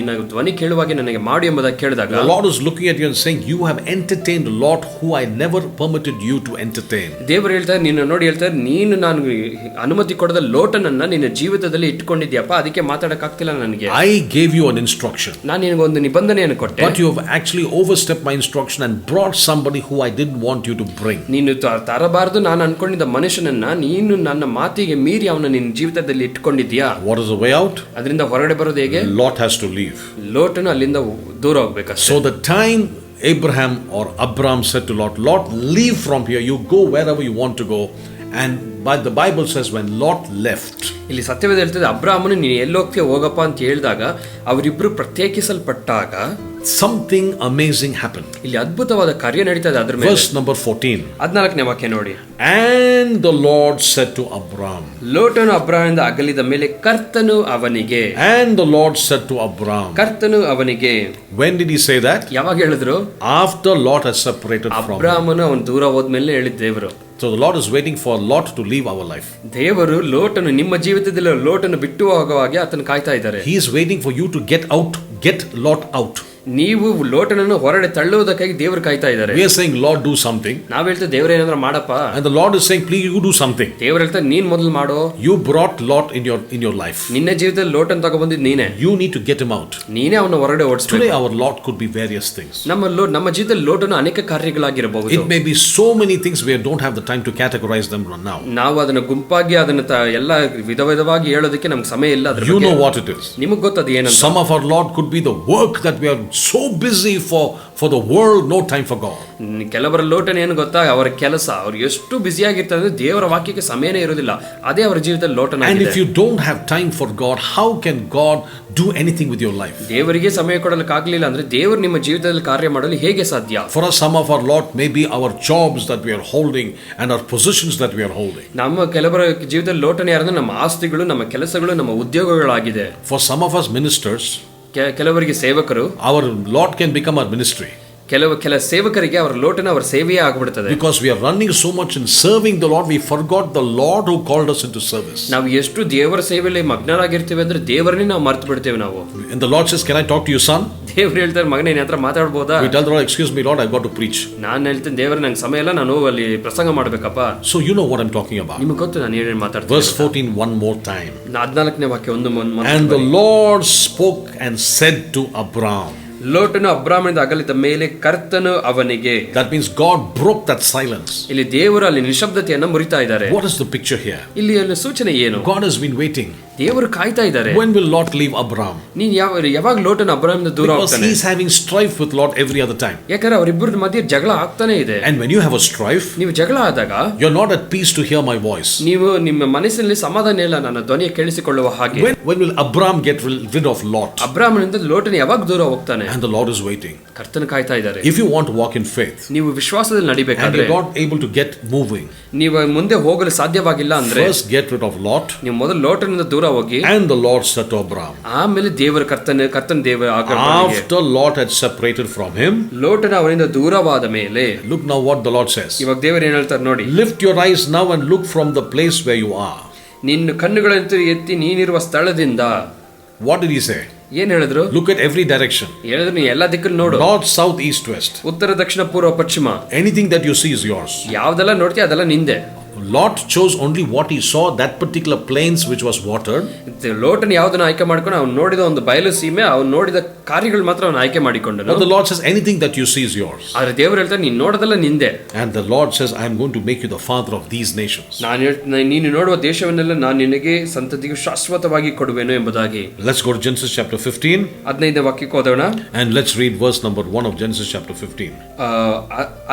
ಧ್ವನಿ ಕೇಳುವಾಗೆ ನನಗೆ ಮಾಡಿ ಎಂಬುದಾಗಿ ಕೇಳಿದಾಗ, the Lord is looking at you and saying, you have entertained a lot who I never permitted you to entertain. ದೇವರು ಹೇಳ್ತಾರೆ, ನಿನ್ನ ನೋಡಿ ಹೇಳ್ತಾರೆ, ನೀನು ನಾನು ಅನುಮತಿ ಕೊಡದ ಲೋಟನನ್ನ ನಿನ್ನ ಜೀವಿತದಲ್ಲಿ ಇಟ್ಕೊಂಡಿದ್ಯಪ್ಪ, ಅದಕ್ಕೆ ಮಾತಾಡಕ್ಕಾಗ್ತಿಲ್ಲ ನನಗೆ. I gave you an instruction. ನಾನು ನಿನಗೆ ಒಂದು ನಿಬಂಧನೆಯನ್ನು ಕೊಟ್ಟೆ. But you have actually overstepped my instruction and brought somebody who I didn't want you to bring. ನೀನು ತರಬಾರದು ನಾನು ಅನ್ಕೊಂಡಿದ್ದ ಮನುಷ್ಯನನ್ನ ನೀನು ನನ್ನ ಮಾತಿಗೆ ಮೀರಿ ಅವನ ನಿನ್ನ ಜೀವಿತದಲ್ಲಿ ಇಟ್ಕೊಂಡಿದ್ಯಾ? What is the way out? ಅದರಿಂದ ಹೊರಗಡೆ ಬರೋದು ಹೇಗೆ? Lot has to leave. ಲೋಟನು ಅಲ್ಲಿಂದ ದೂರ ಹೋಗ್ಬೇಕಷ್ಟೇ. So the time Abraham or Abram said to Lot, Lot, leave from here, you go wherever you want to go. And but the Bible says when Lot left, ಇಲ್ಲಿ ಸತ್ಯವೇದ ಹೇಳ್ತದೆ, ಅಬ್ರಾಮನು ನೀನು ಎಲ್ಲೋಗ್ತೀಯ ಹೋಗಪ್ಪ ಅಂತ ಹೇಳಿದಾಗ ಅವರಿಬ್ರು ಪ್ರತ್ಯೇಕಿಸಲ್ಪಟ್ಟಾಗ something amazing happened. ಇಲ್ಲಿ ಅದ್ಭುತವಾದ ಕಾರ್ಯ ನಡೀತದೆ. ಅದರ ಮೇಲೆ Verse number 14. 14ನೇ ವಾಕ್ಯ ನೋಡಿ. And the Lord said to Abram. ಲೋಟನು ಅಬ್ರಾಮನಿಂದ ಅಗಲಿದ ಮೇಲೆ ಕರ್ತನು ಅವನಿಗೆ. And the Lord said to Abram. ಕರ್ತನು ಅವನಿಗೆ. When did he say that? ಯಾವಾಗ ಹೇಳಿದ್ರು? After Lot has separated from him. ಅಬ್ರಾಮನು ಅವನು ದೂರ ಹೋದ್ಮೇಲೆ ಹೇಳಿದ ದೇವರು. So the Lord is waiting for Lot to leave our life. ದೇವರು ಲೋಟನು ನಿಮ್ಮ ಜೀವಿತದಲ್ಲಿ ಲೋಟನು ಬಿಟ್ಟು ಹೋಗುವಾಗೆ ಆತನು ಕಾಯ್ತಾ ಇದ್ದಾರೆ. He is waiting for you to get Lot out. ನೀವು ಲೋಟನನ್ನು ಹೊರಡೆ ತಳ್ಳುವುದಕ್ಕಾಗಿ ದೇವರು ಕಾಯ್ತಾ ಇದ್ದಾರೆ. We are saying, Lord, do something. ನಾವು ಹೇಳ್ತೇವೆ, ದೇವರೇ ಏನಾದರೂ ಮಾಡಪ್ಪ. And the Lord is saying, please you do something. ದೇವರು ಹೇಳ್ತಾರೆ, ನೀನ್ ಮೊದಲು ಮಾಡು. You brought Lot in your life. ನಿನ್ನ ಜೀವಿತದಲ್ಲಿ ಲೋಟನ್ ತಗೊಂಡ್ಬಂದಿದ್ದು ನೀನೇ. You need to get him out. ನೀನೇ ಅವನ ಹೊರಡೆ ಓಡಿಸಬೇಕು. Today our Lot could be various things. ನಮ್ಮ ಜೀವಿತದಲ್ಲಿ ಲೋಟನು ಅನೇಕ ಕಾರ್ಯಗಳಾಗಿರಬಹುದು. It may be so many things we don't have the time to categorize them now. ನಾವು ಅದನ್ನ ಗುಂಪಾಗಿ ಅದನ್ನ ಎಲ್ಲ ವಿಧವಾಗಿ ಹೇಳೋದಕ್ಕೆ ನಮ್ಗೆ ಸಮಯ ಇಲ್ಲ. You know what it is. ನಿಮಗೆ ಗೊತ್ತದು ಏನಂತ. Some of our Lord could be the work that we are so busy for the world, no time for God. ಕೆಲವರ ಲೋಟನ ಏನು ಗೊತ್ತಾ, ಅವರ ಕೆಲಸ ಅವ್ರು ಎಷ್ಟು ಬ್ಯುಸಿ ಆಗಿರ್ತಾರೆ ಅಂದ್ರೆ ದೇವರ ವಾಕ್ಯಕ್ಕೆ ಸಮಯನೇ ಇರೋದಿಲ್ಲ. ಅದೇ ಅವರ ಜೀವಿತದಲ್ಲಿ ಲೋಟನ. And if you don't have time for God, how can God do anything with your life? ದೇವರಿಗೆ ಸಮಯ ಕೊಡಲಿಕ್ಕಾಗಲಿಲ್ಲ ಅಂದ್ರೆ ದೇವರು ನಿಮ್ಮ ಜೀವಿತದಲ್ಲಿ ಕಾರ್ಯ ಮಾಡಲು ಹೇಗೆ ಸಾಧ್ಯ? For us, some of our Lord may be our jobs that we are holding and our positions that we are holding. ನಮ್ಮ ಕೆಲವರ ಜೀವಿತದಲ್ಲಿ ಲೋಟನ ಯಾರಂದ್ರೆ ನಮ್ಮ ಆಸ್ತಿಗಳು, ನಮ್ಮ ಕೆಲಸಗಳು, ನಮ್ಮ ಉದ್ಯೋಗಗಳಾಗಿದೆ. For some of us ministers, ಕೆಲವರಿಗೆ ಸೇವಕರು, our Lord can become our ministry. ಕೆಲ ಸೇವಕರಿಗೆ ಅವರ ಲೋಟನ ಅವರ ಸೇವೆಯೇ ಆಗಿಬಿಡುತ್ತದೆ. Because we are running so much in serving the Lord, we forgot the Lord who called us into service. ನಾವು ಎಷ್ಟು ದೇವರ ಸೇವೆಯಲ್ಲಿ ಮಗ್ನರಾಗಿರ್ತೀವಿ ಅಂದ್ರೆ ದೇವರನ್ನೇ ನಾವು ಮರೆತು ಬಿಡ್ತೇವೆ ನಾವು. And the Lord says, can I talk to you, son? ದೇವರು ಹೇಳ್ತಾರೆ, ಮಗನೇ ನಿನ್ನ ಹತ್ರ ಮಾತಾಡಬಹುದಾ? We tell the Lord, excuse me Lord, I've got to preach. ನಾನು ಹೇಳ್ತೇನೆ, ದೇವರೇ ನಂಗೆ ಸಮಯ ಇಲ್ಲ, ನಾನು ಅಲ್ಲಿ ಪ್ರಸಂಗ ಮಾಡಬೇಕಪ್ಪ. So you know what I'm talking about. ನಿಮಗೆ ಗೊತ್ತು ನಾನು ಏನು ಮಾತಾಡ್ತೀನಿ. Verse 14 one more time. 14ನೇ ವಾಕ್ಯ ಒಂದು. And the Lord spoke and said to Abram. ಲೋಟನು ಅಬ್ರಾಮನಿಂದ ಅಗಲಿದ ಮೇಲೆ ಕರ್ತನು ಅವನಿಗೆ. That means God broke that silence. ಇಲ್ಲಿ ದೇವರು ಅಲ್ಲಿ ನಿಶಬ್ದತೆಯನ್ನು ಮುರಿತಾ ಇದ್ದಾರೆ. What is the picture here? ಇಲ್ಲಿ ಸೂಚನೆ ಏನು? God has been waiting. ದೇವರು ಕಾಯ್ತಾ ಇದ್ದಾರೆ. When will Lot leave Abram? ನೀನು ಯಾವಾಗ ಲೋಟನ ಅಬ್ರಾಮನಿಂದ ದೂರ ಹೋಗ್ತಾನೆ? Because he is having strife with Lot every other time. ಯಾಕಂದ್ರೆ ಅವರಿಬ್ಬರ ಮಧ್ಯೆ ಜಗಳ ಆಗ್ತಾನೆ ಇದೆ. And when you have a strife, ನೀವು ಜಗಳ ಆದಾಗ you're not at peace to hear my voice. ನೀವು ನಿಮ್ಮ ಮನಸ್ಸಿನಲ್ಲಿ ಸಮಾಧಾನ ಇಲ್ಲ ನನ್ನ ಧ್ವನಿಯ ಕೇಳಿಸಿಕೊಳ್ಳುವ ಹಾಗೆ. When will Abram get rid of Lot? ಅಬ್ರಾಮನಿಂದ ಲೋಟನ ಯಾವಾಗ ದೂರ ಹೋಗ್ತಾನೆ? And the Lord is waiting. ಕರ್ತನ ಕಾಯ್ತಾ ಇದ್ದಾರೆ. If you want to walk in faith, ನೀವು ವಿಶ್ವಾಸದಲ್ಲಿ and ನಡಿಬೇಕಾದ್ರೆ, you're not able to get moving, ನೀವು ಮುಂದೆ ಹೋಗಲು ಸಾಧ್ಯವಾಗಿಲ್ಲ ಅಂದ್ರೆ, first get rid of Lot. ನೀವು ಮೊದಲು ಲೋಟನಿಂದ ದೂರ ಹೋಗಿ. And the Lord said to Abraham, ಆಮೇಲೆ ಕರ್ತನ ದೇವರ after Lot had separated from him, ಲೋಟನ ಅವನಿಂದ ದೂರವಾದ ಮೇಲೆ, look now what the Lord says. ಇವಾಗ ದೇವರು ಏನ್ ಹೇಳ್ತಾರೆ ನೋಡಿ. Lift your eyes now and look from the place where you are. ನಿನ್ನ ಕಣ್ಣುಗಳನ್ನು ಎತ್ತಿ ನೀನಿರುವ ಸ್ಥಳದಿಂದ. What did he say? ಏನ್ ಹೇಳಿದ್ರು? Look at every direction. ಹೇಳಿದ್ರು ನೀ ಎಲ್ಲಾ ದಿಕ್ಕನ್ನು ನೋಡು. North, south, east, west. ಉತ್ತರ, ದಕ್ಷಿಣ, ಪೂರ್ವ, ಪಶ್ಚಿಮ. Anything that you see is yours. ಯಾವ್ದೆಲ್ಲ ನೋಡ್ತೀಯ ಅದೆಲ್ಲ ನಿಂದೆ. Lot chose only what he saw, that particular plains which was watered. Lotan ಯಾವ್ದನ್ನ ಆಯ್ಕೆ ಮಾಡ್ಕೊಂಡು ಅವ್ನು ನೋಡಿದ ಒಂದು ಬಯಲು ಸೀಮೆ, ಅವ್ನು ನೋಡಿದ ಕಾರ್ಯಗಳು ಮಾತ್ರ ಅವನು ಆಯ್ಕೆ ಮಾಡಿಕೊಂಡನು. But the Lord says anything that you see is yours. ಆದ್ರೆ ದೇವರು ಹೇಳ್ತಾರೆ ನೀನು ನೋಡೋದಲ್ಲ ನಿಂದೆ. And the Lord says I am going to make you the father of these nations. ನೀನು ನೋಡುವ ದೇಶವನ್ನೆಲ್ಲ ನಾನು ನಿನಗೆ ಸಂತತಿಗೆ ಶಾಶ್ವತವಾಗಿ ಕೊಡುವೆನು ಎಂಬುದಾಗಿ. Let's go to Genesis chapter 15. 15ನೇ ವಾಕ್ಯಕ್ಕೆ ಹೋಗೋಣ. And let's read verse number 1 of Genesis chapter 15.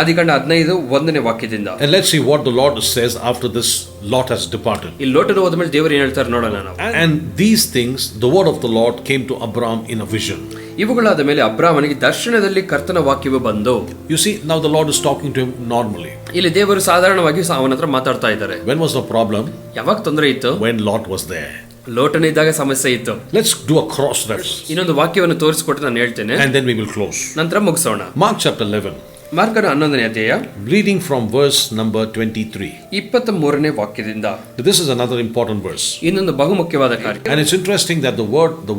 ಆದಿಕಾಂಡ 15 1ನೇ ವಾಕ್ಯದಿಂದ. And let's see what the Lord says after this Lot has departed. ಈ ಲೋಟನ ಹೋದ ಮೇಲೆ ದೇವರು ಏನು ಹೇಳ್ತಾರೆ ನೋಡೋಣ ನಾವು. And these things the word of the Lord came to Abraham in a vision. ಇವುಗಳಾದ ಮೇಲೆ ಅಬ್ರಾಮನಿಗೆ ದರ್ಶನದಲ್ಲಿ ಕರ್ತನ ವಾಕ್ಯವು ಬಂದು. You see, now the Lord is talking to him normally. ಇಲ್ಲಿ ದೇವರು ಸಾಧಾರಣವಾಗಿ ಅವನ ಹತ್ರ ಮಾತಾಡ್ತಾ ಇದ್ದಾರೆ. When was the problem? ಯಾವಾಗ ತೊಂದರೆ ಇತ್ತು? When Lot was there. ಲೋಟನ ಇದ್ದಾಗ ಸಮಸ್ಯೆ ಇತ್ತು. Let's do a cross reference. ಇನ್ನೊಂದು ವಾಕ್ಯವನ್ನು ತೋರಿಸಿಕೊಟ್ಟು ನಾನು ಹೇಳ್ತೇನೆ. And then we will close. ನಂತರ ಮುಗಿಸೋಣ. Mark chapter 11. ಮಾರ್ಕನ 11ನೇ ಅಧ್ಯಾಯ. Reading from verse number 23. 23ನೇ ವಾಕ್ಯದಿಂದ. This is another important verse. ಇನ್ನೊಂದು ಬಹುಮುಖ್ಯವಾದ ಕಾರ್ಯ. And it's interesting that the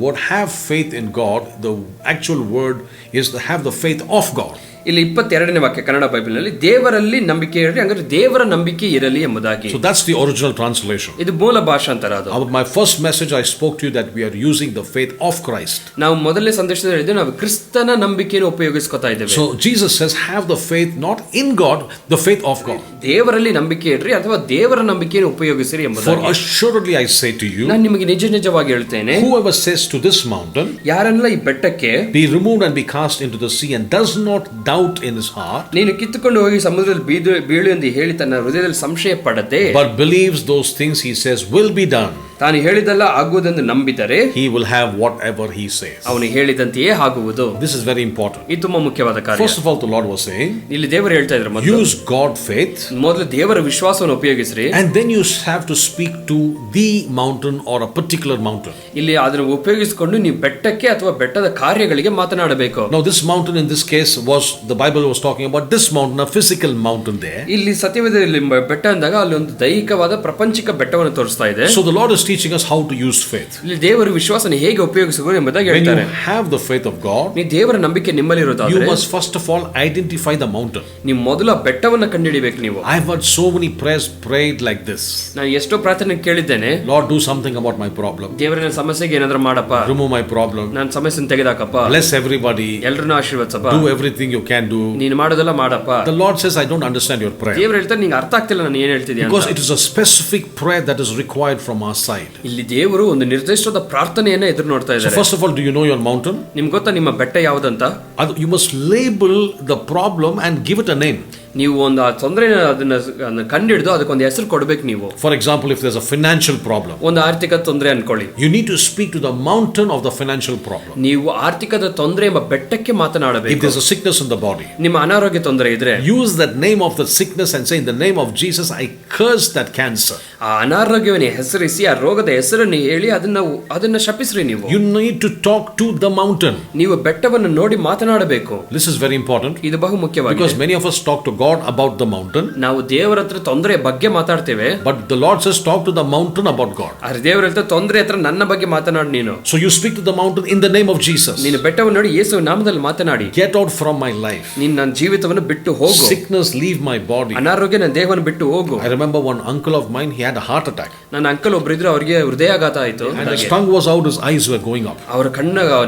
word have faith in God, the actual word is to have the faith of God. ಇಲ್ಲಿ 22ನೇ ವಾಕ್ಯ ಕನ್ನಡ ಬೈಬಲ್ನಲ್ಲಿ ದೇವರಲ್ಲಿ ನಂಬಿಕೆ ಇರಲಿ, ಅಂದ್ರೆ ದೇವರ ನಂಬಿಕೆ ಇರಲಿ ಎಂಬುದಾಗಿ. So that's the original translation. ಇದು ಮೂಲ ಭಾಷಾಂತರ ಅದು. My first message I spoke to you that we are using the faith of Christ. ನಾವು ಮೊದಲನೇ ಸಂದೇಶದಲ್ಲಿ ಹೇಳಿದ್ವಿ ನಾವು ಕ್ರಿಸ್ತನ ನಂಬಿಕೆಯನ್ನು ಉಪಯೋಗಿಸ್ಕೊತಾ ಇದ್ದೇವೆ. So Jesus says have the faith not in God, the faith of God. ದೇವರಲ್ಲಿ ನಂಬಿಕೆ ಇಡ್ರಿ ಅಥವಾ ದೇವರ ನಂಬಿಕೆಯನ್ನು ಉಪಯೋಗಿಸಿರಿ ಎಂಬುದಾಗಿ. For assuredly I say to you, ನಾನು ನಿಮಗೆ ನಿಜವಾಗಿ ಹೇಳ್ತೇನೆ, whoever says to this mountain, ಯಾರೆಲ್ಲ ಈ ಬೆಟ್ಟಕ್ಕೆ be removed and be cast into the sea and does not doubt in his heart, ನೀನು ಕಿತ್ತುಕೊಂಡು ಹೋಗಿ ಸಮುದ್ರದಲ್ಲಿ ಬೀಳು ಎಂದು ಹೇಳಿ ತನ್ನ ಹೃದಯದಲ್ಲಿ ಸಂಶಯ ಪಡದೆ, but believes those things he says will be done, ತಾನು ಹೇಳಿದಲ್ಲ ಆಗುವುದೆಂದು ನಂಬಿದರೆ, he will have whatever he says. ಅವನು ಹೇಳಿದಂತೆಯೇ ಆಗುವುದು. This is very important. ಇದು ತುಂಬಾ ಮುಖ್ಯವಾದ ಕಾರ್ಯ. First of all, the Lord was saying, ಇಲ್ಲಿ ದೇವರು ಹೇಳ್ತಾ ಇದ್ರು ಮೊದಲು use God faith, ಮೊದಲು ದೇವರ ವಿಶ್ವಾಸವನ್ನು ಉಪಯೋಗಿಸ್ರಿ, and then you have to speak to the mountain or a particular mountain. ಇಲ್ಲಿ ಅದನ್ನು ಉಪಯೋಗಿಸಿಕೊಂಡು ನೀವು ಬೆಟ್ಟಕ್ಕೆ ಅಥವಾ ಬೆಟ್ಟದ ಕಾರ್ಯಗಳಿಗೆ ಮಾತನಾಡಬೇಕು. Now this mountain in this case was, the Bible was talking about this mountain, a physical mountain there. ಇಲ್ಲಿ ಸತ್ಯವೇದದಲ್ಲಿ ಬೆಟ್ಟ ಅಂದಾಗ ಅಲ್ಲಿ ಒಂದು ದೈಹಿಕವಾದ ಪ್ರಪಂಚಿಕ ಬೆಟ್ಟವನ್ನು ತೋರಿಸ್ತಾ ಇದೆ. So the Lord is teaching us how to use faith. ಇಲ್ಲಿ ದೇವರ ವಿಶ್ವಾಸನ ಹೇಗೆ ಉಪಯೋಗಿಸಬಹುದು ಎಂಬುದಾಗಿ ಹೇಳ್ತಾರೆ. When you have the faith of God, ನೀವು ದೇವರ ನಂಬಿಕೆ ನಿಮ್ಮಲ್ಲಿ ಇರೋದಾದ್ರೆ, you must first of all identify the mountain. ನೀವು ಮೊದಲು ಬೆಟ್ಟವನ್ನು ಕಂಡುಹಿಡಿಬೇಕು. ನೀವು I have heard so many prayers prayed like this. ನಾನು ಎಷ್ಟೋ ಪ್ರಾರ್ಥನೆ ಕೇಳಿದ್ದೇನೆ, Lord do something about my problem. ದೇವರ ನನ್ನ ಸಮಸ್ಯೆಗೆ ಏನಾದರೂ ಮಾಡಪ್ಪ, remove my problem, ನನ್ನ ಸಮಸ್ಯೆಯನ್ನು ತೆಗೆದಾಕಪ್ಪ, bless everybody, ಎಲ್ಲರನ್ನು ಆಶೀರ್ವದಿಸಪ್ಪ, do everything you can do. ನೀನು ಮಾಡೋದೆಲ್ಲ ಮಾಡಪ್ಪ. The Lord says I don't understand your prayer. ದೇವರು ಹೇಳ್ತಾರೆ ನಿಮಗೆ ಅರ್ಥ ಆಗ್ತಿಲ್ಲ ನಾನು ಏನು ಹೇಳ್ತಿದ್ದೀನಿ ಅಂತ. Because it is a specific prayer that is required from our side. ಇಲ್ಲಿ ದೇವರು ಒಂದು ನಿರ್ದಿಷ್ಟವಾದ ಪ್ರಾರ್ಥನೆಯನ್ನ ಎದುರು ನೋಡ್ತಾ ಇದ್ದಾರೆ. So first of all, do you know your mountain? ನಿಮ್ಗೆ ಗೊತ್ತಾ ನಿಮ್ಮ ಬೆಟ್ಟ ಯಾವುದಂತ? You must label the problem and give it a name. ನೀವು ಒಂದು ಆ ತೊಂದರೆ ಅದನ್ನ ಕಂಡಿಡಿದು ಅದಕ್ಕೊಂದು ಹೆಸರು ಕೊಡಬೇಕು ನೀವು. For example, if there's a financial problem, ಒಂದು ಆರ್ಥಿಕ ತೊಂದರೆ ಅನ್ಕೊಳ್ಳಿ, you need to speak to the mountain of the financial problem. ನೀವು ಆರ್ಥಿಕದ ತೊಂದರೆ ಎಂಬ ಬೆಟ್ಟಕ್ಕೆ ಮಾತನಾಡಬೇಕು. If there's a sickness in the body, ನಿಮ್ಮ ಅನಾರೋಗ್ಯ ತೊಂದರೆ ಇದ್ರೆ, use that name of the sickness and say in the name of Jesus I curse that cancer. ಆ ಅನಾರೋಗ್ಯವನ್ನು ಹೆಸರಿಸಿ ಆ ರೋಗದ ಹೆಸರನ್ನು ಹೇಳಿ ಅದನ್ನ ಶಪಿಸ್ರಿ ನೀವು. You need to talk to the mountain. ನೀವು ಬೆಟ್ಟವನ್ನು ನೋಡಿ ಮಾತನಾಡಬೇಕು. This is very important. ಇದು ಬಹು ಮುಖ್ಯವಾಗಿದೆ. Because many of us talk to God about the mountain. ನಾವು ದೇವರ ಹತ್ರ ತೊಂದರೆ ಬಗ್ಗೆ ಮಾತಾಡ್ತೇವೆ. But the Lord says talk to the mountain about God. ಆದ್ರೆ ದೇವರ ಹತ್ರ ತೊಂದರೆ ಹತ್ರ ನನ್ನ ಬಗ್ಗೆ ಮಾತನಾಡು ನೀನು. So you speak to the mountain in the name of Jesus. ನೀನು ಬೆಟ್ಟವನ್ನು ನೋಡಿ ಯೇಸುವಿನ ನಾಮದಲ್ಲಿ ಮಾತನಾಡಿ. Get out from my life. ನೀನು ನನ್ನ ಜೀವಿತವನ್ನು ಬಿಟ್ಟು ಹೋಗು. Sickness leave my body. ಅನಾರೋಗ್ಯ ನನ್ನ ದೇಹವನ್ನು ಬಿಟ್ಟು ಹೋಗು. I remember one uncle of mine, he had a heart attack. ನನ್ನ ಅಂಕಲ್ ಒಬ್ರು ಇದ್ರು, ಅವರಿಗೆ ಹೃದಯಾಘಾತ ಆಯಿತು. And his tongue was out, his eyes were going up. ಅವರ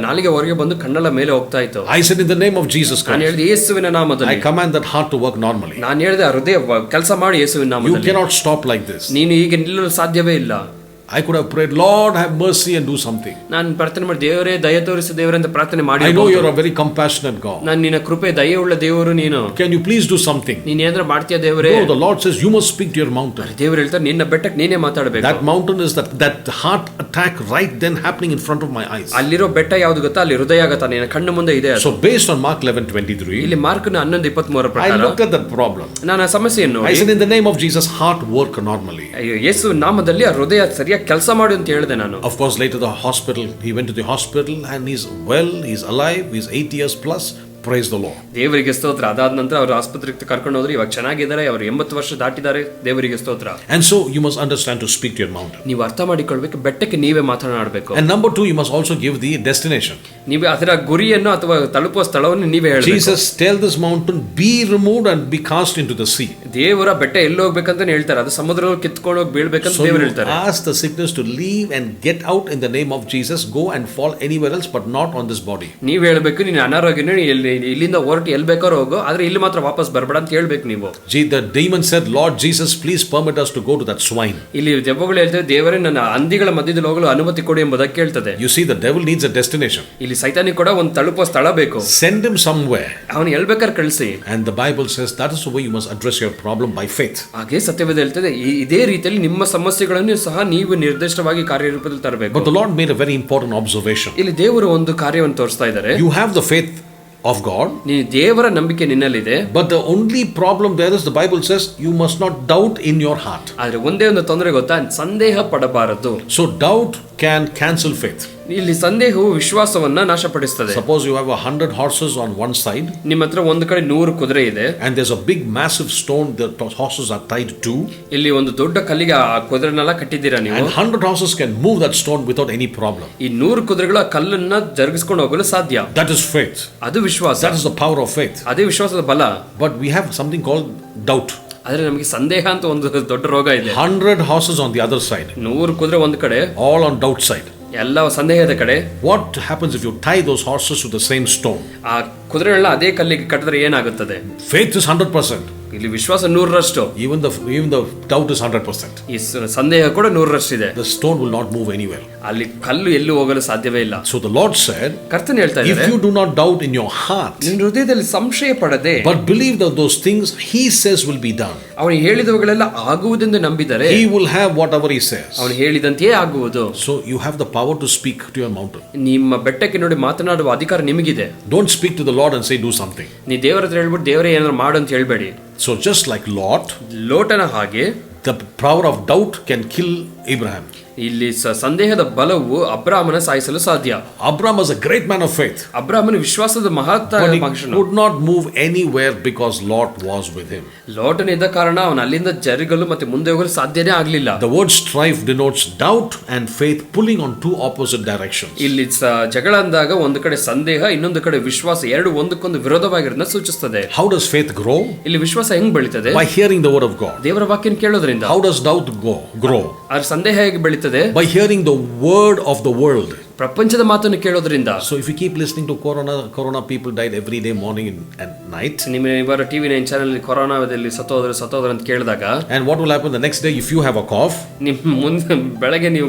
ನಾಲಿಗೆ ಹೊರಗೆ ಬಂದು ಕಣ್ಣೆಲ್ಲ ಮೇಲೆ ಹೋಗ್ತಾ ಇತ್ತು. I said in the name of Jesus Christ, ನಾನು ಹೇಳಿದೆ ಯೇಸುವಿನ ನಾಮದಲ್ಲಿ, I command that heart to work normally. ನಾನು ಹೇಳಿದೆ ಹೃದಯ ಕೆಲಸ ಮಾಡಿ ಯೇಸುವಿನ ನಾಮದಲ್ಲಿ. You cannot stop like this. ನೀನು ಈಗ ನಿಲ್ಲಲು ಸಾಧ್ಯವೇ ಇಲ್ಲ. I could have prayed, Lord, have mercy and do something. ನಾನು ಪ್ರಾರ್ಥನೆ ಮಾಡಿ ದೇವರೇ ದಯ ತೋರಿಸು ದೇವರೇ ಅಂತ ಪ್ರಾರ್ಥನೆ ಮಾಡಿ. I know you're a very compassionate God. ನಾನು ನಿನ್ನ ಕೃಪೆ ದಯೆ ಉಳ್ಳ ದೇವರು ನೀನು. Can you please do something? ನೀನು ಏನಾದರೂ ಮಾಡ್ತೀಯಾ ದೇವರೇ? No, the Lord says you must speak to your mountain. ದೇವರು ಹೇಳ್ತಾರೆ ನಿನ್ನ ಬೆಟ್ಟಕ್ಕೆ ನೀನೇ ಮಾತಾಡಬೇಕು. That mountain is that heart attack right then happening in front of my eyes. ಅಲ್ಲಿರೋ ಬೆಟ್ಟ ಯಾವುದು ಗೊತ್ತಾ? ಅಲ್ಲಿ ಹೃದಯಾಘಾತ ನಿನ್ನ ಕಣ್ಣು ಮುಂದೆ ಇದೆ. So based on Mark 11:23, ಇಲ್ಲಿ ಮಾರ್ಕನ 11:23 ಪ್ರಕಾರ I looked at that problem. ನಾನು ಆ ಸಮಸ್ಯೆಯನ್ನು I said, in the name of Jesus, heart work normally. ಅಯ್ಯೋ ಯೇಸು ನಾಮದಲ್ಲಿ ಆ ಹೃದಯ ಸರಿಯಾಗಿ ಕೆಲಸ ಮಾಡು ಅಂತ ಹೇಳಿದೆ ನಾನು. Of course, later he went to the hospital and he's well, he's alive, he's 8 years plus. Praise the Lord. ದೇವರಿಗೆ ಸ್ತೋತ್ರ. ಅದಾದ ನಂತರ ಅವರು ಆಸ್ಪತ್ರೆಗೆ ಕರ್ಕೊಂಡು ಹೋದ್ರು. ಇವಾಗ ಚೆನ್ನಾಗಿದ್ದಾರೆ. ಅವರು 80 ವರ್ಷ ದಾಟಿದ್ದಾರೆ. ದೇವರಿಗೆ ಸ್ತೋತ್ರ. And so you must understand to speak to your mountain. ನೀವು ಅರ್ಥ ಮಾಡಿಕೊಳ್ಳಬೇಕು, ಬೆಟ್ಟಕ್ಕೆ ನೀವೇ ಮಾತನಾಡಬೇಕು. And number 2, you must also give the destination. ನೀವು ಅದರ ಗುರಿಯನ್ನು ಅಥವಾ ತಲುಪುವ ಸ್ಥಳವನ್ನು ನೀವೇ ಹೇಳಬೇಕು. Jesus tell this mountain be removed and be cast into the sea. ದೇವರ ಬೆಟ್ಟ ಎಲ್ಲಿ ಹೋಗ್ಬೇಕಂತ ಹೇಳ್ತಾರೆ. ಅದು ಸಮುದ್ರದಲ್ಲಿ ಕಿತ್ಕೊಂಡು ಹೋಗಿ ಬೀಳ್ಬೇಕಂತ ದೇವರು ಹೇಳ್ತಾರೆ. Ask the sickness to leave and get out in the name of Jesus. Go and fall anywhere else but not on this body. ನೀವು ಹೇಳಬೇಕು, ನೀನು ಅನಾರೋಗ್ಯನ ಇಲ್ಲಿಂದ ಹೊರಟು ಎಲ್ಲಿ ಬೇಕಾದ್ರೂ ಹೋಗೋ, ಆದ್ರೆ ಇಲ್ಲಿ ಮಾತ್ರ ವಾಪಸ್ ಬರಬೇಡ ಅಂತ ಹೇಳ್ಬೇಕು ನೀವು. The demon said, Lord Jesus, please permit us to go to that swine. ಇಲ್ಲಿ ದೆವ್ವಗಳು ಹೇಳ್ತವೆ, ದೇವರೇ ನನ್ನ ಹಂದಿಗಳ ಮಧ್ಯದಲ್ಲಿ ಹೋಗಲು ಅನುಮತಿ ಕೊಡಿ ಎಂಬುದಕ್ಕೆ ಕೇಳ್ತದೆ. You see, the devil needs a destination. ಇಲ್ಲಿ ಸೈತಾನಿಗೆ ಕೂಡ ಒಂದು ತಲುಪುವ ಸ್ಥಳ ಬೇಕು. Send him somewhere. ಅವನು ಎಲ್ಲಿ ಬೇಕಾದ್ರೆ ಕಳಿಸಿ. And the Bible says that is the way you must address your problem, by faith. ಹಾಗೆ ಸತ್ಯವೇದ ಹೇಳ್ತದೆ, ಇದೇ ರೀತಿಯಲ್ಲಿ ನಿಮ್ಮ ಸಮಸ್ಯೆಗಳನ್ನು ಸಹ ನೀವು ನಿರ್ದಿಷ್ಟವಾಗಿ ಕಾರ್ಯರೂಪದಲ್ಲಿ ತರಬೇಕು. But the Lord made a very important observation. ಇಲ್ಲಿ ದೇವರು ಒಂದು ಕಾರ್ಯವನ್ನು ತೋರಿಸ್ತಾ ಇದ್ದಾರೆ. You have the faith of God. ನೀನು ದೇವರ ನಂಬಿಕೆ ನಿನ್ನಲ್ಲಿದೆ. But the only problem there is, the Bible says, you must not doubt in your heart. ಆದ್ರೆ ಒಂದೇ ಒಂದು ತೊಂದರೆ ಗೊತ್ತಾ? ಸಂದೇಹ ಪಡಬಾರದು. So doubt can cancel faith. ಇಲ್ಲಿ ಸಂದೇಹವು ವಿಶ್ವಾಸವನ್ನ ನಾಶಪಡಿಸುತ್ತದೆ. Suppose you have 100 horses on one side. ನಿಮ್ಮ ಹತ್ರ ಒಂದು ಕಡೆ 100 ಕುದುರೆ ಇದೆ. And there's a big massive stone the horses are tied to. ಇಲ್ಲಿ ಒಂದು ದೊಡ್ಡ ಕಲ್ಲಿಗೆ ಆ ಕುದುರೆನೆಲ್ಲ ಕಟ್ಟಿದ್ದೀರಾ ನೀವು. And 100 horses can move that stone without any problem. ಈ 100 ಕುದುರೆಗಳು ಆ ಕಲ್ಲನ್ನ ಜರುಗಿಸಿಕೊಂಡು ಹೋಗಲು ಸಾಧ್ಯ. That is faith. ಅದು ವಿಶ್ವಾಸ. That is the power of faith. ಅದೇ ವಿಶ್ವಾಸದ ಬಲ. But we have something called doubt. ಆದ್ರೆ ನಮಗೆ ಸಂದೇಹ ಅಂತ ಒಂದು ದೊಡ್ಡ ರೋಗ ಇದೆ. 100 horses on the other side. 100 ಕುದುರೆ ಒಂದು ಕಡೆ. All on doubt side. ಎಲ್ಲ ಸಂದೇಹದ ಕಡೆ. What happens if you tie those horses to the same stone? ಆ ಕುದುರೆಗಳನ್ನ ಅದೇ ಕಲ್ಲಿಗೆ ಕಟ್ಟಿದ್ರೆ ಏನಾಗುತ್ತದೆ? Faith is 100%. ಇಲ್ಲಿ ವಿಶ್ವಾಸ 100ರಷ್ಟು. Even the doubt is 100%. ಈ ಸಂದೇಹ ಕೂಡ 100ರಷ್ಟಿದೆ. The stone will not move anywhere. ಅಲ್ಲಿ ಕಲ್ಲು ಎಲ್ಲೂ ಹೋಗಲು ಸಾಧ್ಯವೇ ಇಲ್ಲ. So the Lord said, ಕರ್ತನು ಹೇಳ್ತಾ ಇದ್ದಾರೆ, if you do not doubt in your heart, ನಿನ್ನ ಹೃದಯದಲ್ಲಿ ಸಂಶಯ ಪಡದೆ, but believe that those things he says will be done. ಅವನು ಹೇಳಿದವುಗಳೆಲ್ಲ ಆಗುವುದೆಂದು ನಂಬಿದರೆ, he will have whatever he says. ಅವನು ಹೇಳಿದಂತೆಯೇ ಆಗುವುದು. So you have the power to speak to your mountain. ನಿಮ್ಮ ಬೆಟ್ಟಕ್ಕೆ ನೋಡಿ ಮಾತನಾಡುವ ಅಧಿಕಾರ ನಿಮಗಿದೆ. Don't speak to the Lord and say do something. ನೀ ದೇವರ ಹತ್ರ ಹೇಳ್ಬಿಟ್ಟು ದೇವರೇ ಏನಾದ್ರು ಮಾಡು ಅಂತ ಹೇಳ್ಬೇಡಿ. So just like ಲೋಟನ ಹಾಗೆ, the power of doubt can kill Abraham. ಇಲ್ಲಿ ಸಂದೇಹದ ಬಲವು ಅಬ್ರಾಮನ ಸಾಯಿಸಲು ಸಾಧ್ಯ. Abraham was a great man of faith. ಅಬ್ರಾಮನ ವಿಶ್ವಾಸದ ಮಹತ್ವ ಮನುಷ್ಯನು. He could not move anywhere because Lot was with him. ಲೋಟನ ಇದ್ದ ಕಾರಣ ಅವನು ಅಲ್ಲಿಂದ ಜರುಗಲು ಮತ್ತೆ ಮುಂದೆ ಹೋಗಲು ಸಾಧ್ಯನೇ ಆಗಲಿಲ್ಲ. The word strife denotes doubt and faith pulling on two opposite directions. ಇಲ್ಲಿ ಜಗಳ ಅಂದಾಗ ಒಂದು ಕಡೆ ಸಂದೇಹ, ಇನ್ನೊಂದು ಕಡೆ ವಿಶ್ವಾಸ, ಎರಡು ಒಂದಕ್ಕೊಂದು ವಿರೋಧವಾಗಿರೋದನ್ನ ಸೂಚಿಸುತ್ತದೆ. How does faith grow? ಇಲ್ಲಿ ವಿಶ್ವಾಸ ಹೆಂಗ್ ಬೆಳೀತದೆ? By hearing the word of God. ದೇವರ ವಾಕ್ಯನ ಕೇಳೋದ್ರಿಂದ. How does doubt grow? ಆ ಸಂದೇಹ ಹೇಗೆ ಬೆಳೀತದೆ? By hearing the word of the world. ಪ್ರಪಂಚದ ಮಾತನ್ನು ಕೇಳೋದ್ರಿಂದ. So if you keep listening to corona people died every day morning and night. ನಿಮ್ಮ ಇವರ TV 9 channel ಕೊರೋನಾದಲ್ಲಿ ಸತ್ತೋದ್ರು ಅಂತ ಕೇಳಿದಾಗ, and what will happen the next day if you have a cough? ನಿಮ್ಮ ಮುಂದೆ ಬೆಳಗ್ಗೆ ನೀವು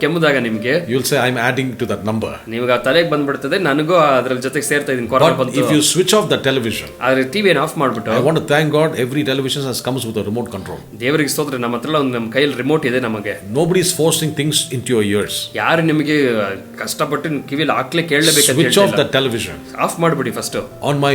ಕೆಮ್ಮುದಾಗ ನಿಮಗೆ, you will say I'm adding to that number. ನಿಮಗೆ ತಲೆಗೆ ಬಂದ್ಬಿಡ್ತದೆ, ನನಗೂ ಅದರ ಜೊತೆಗೆ ಸೇರ್ತಾ ಇದೀನಿ ಕೊರೋನಾ ಬಂತು. If you switch off the television, ಆದ್ರೆ ಟಿವಿಯನ್ನು ಆಫ್ ಮಾಡ್ಬಿಟ್ಟು, I want to thank God every television comes with a remote control. ದೇವರಿಗೆ ಸ್ತೋತ್ರ, ನಮ್ಮ ಹತ್ರ ಒಂದು ನಮ್ಮ ಕೈಯಲ್ಲಿ ರಿಮೋಟ್ ಇದೆ ನಮಗೆ. Nobody is forcing things into your ears. ಯಾರು ನಿಮಗೆ ಕಷ್ಟಪಟ್ಟು ಕಿವಿಲಿ ಹಾಕ್ಲೆ ಕೇಳಲೇಬೇಕಂತ switch off the television. Off ಮಾಡ್ಬಿಡಿ first. On my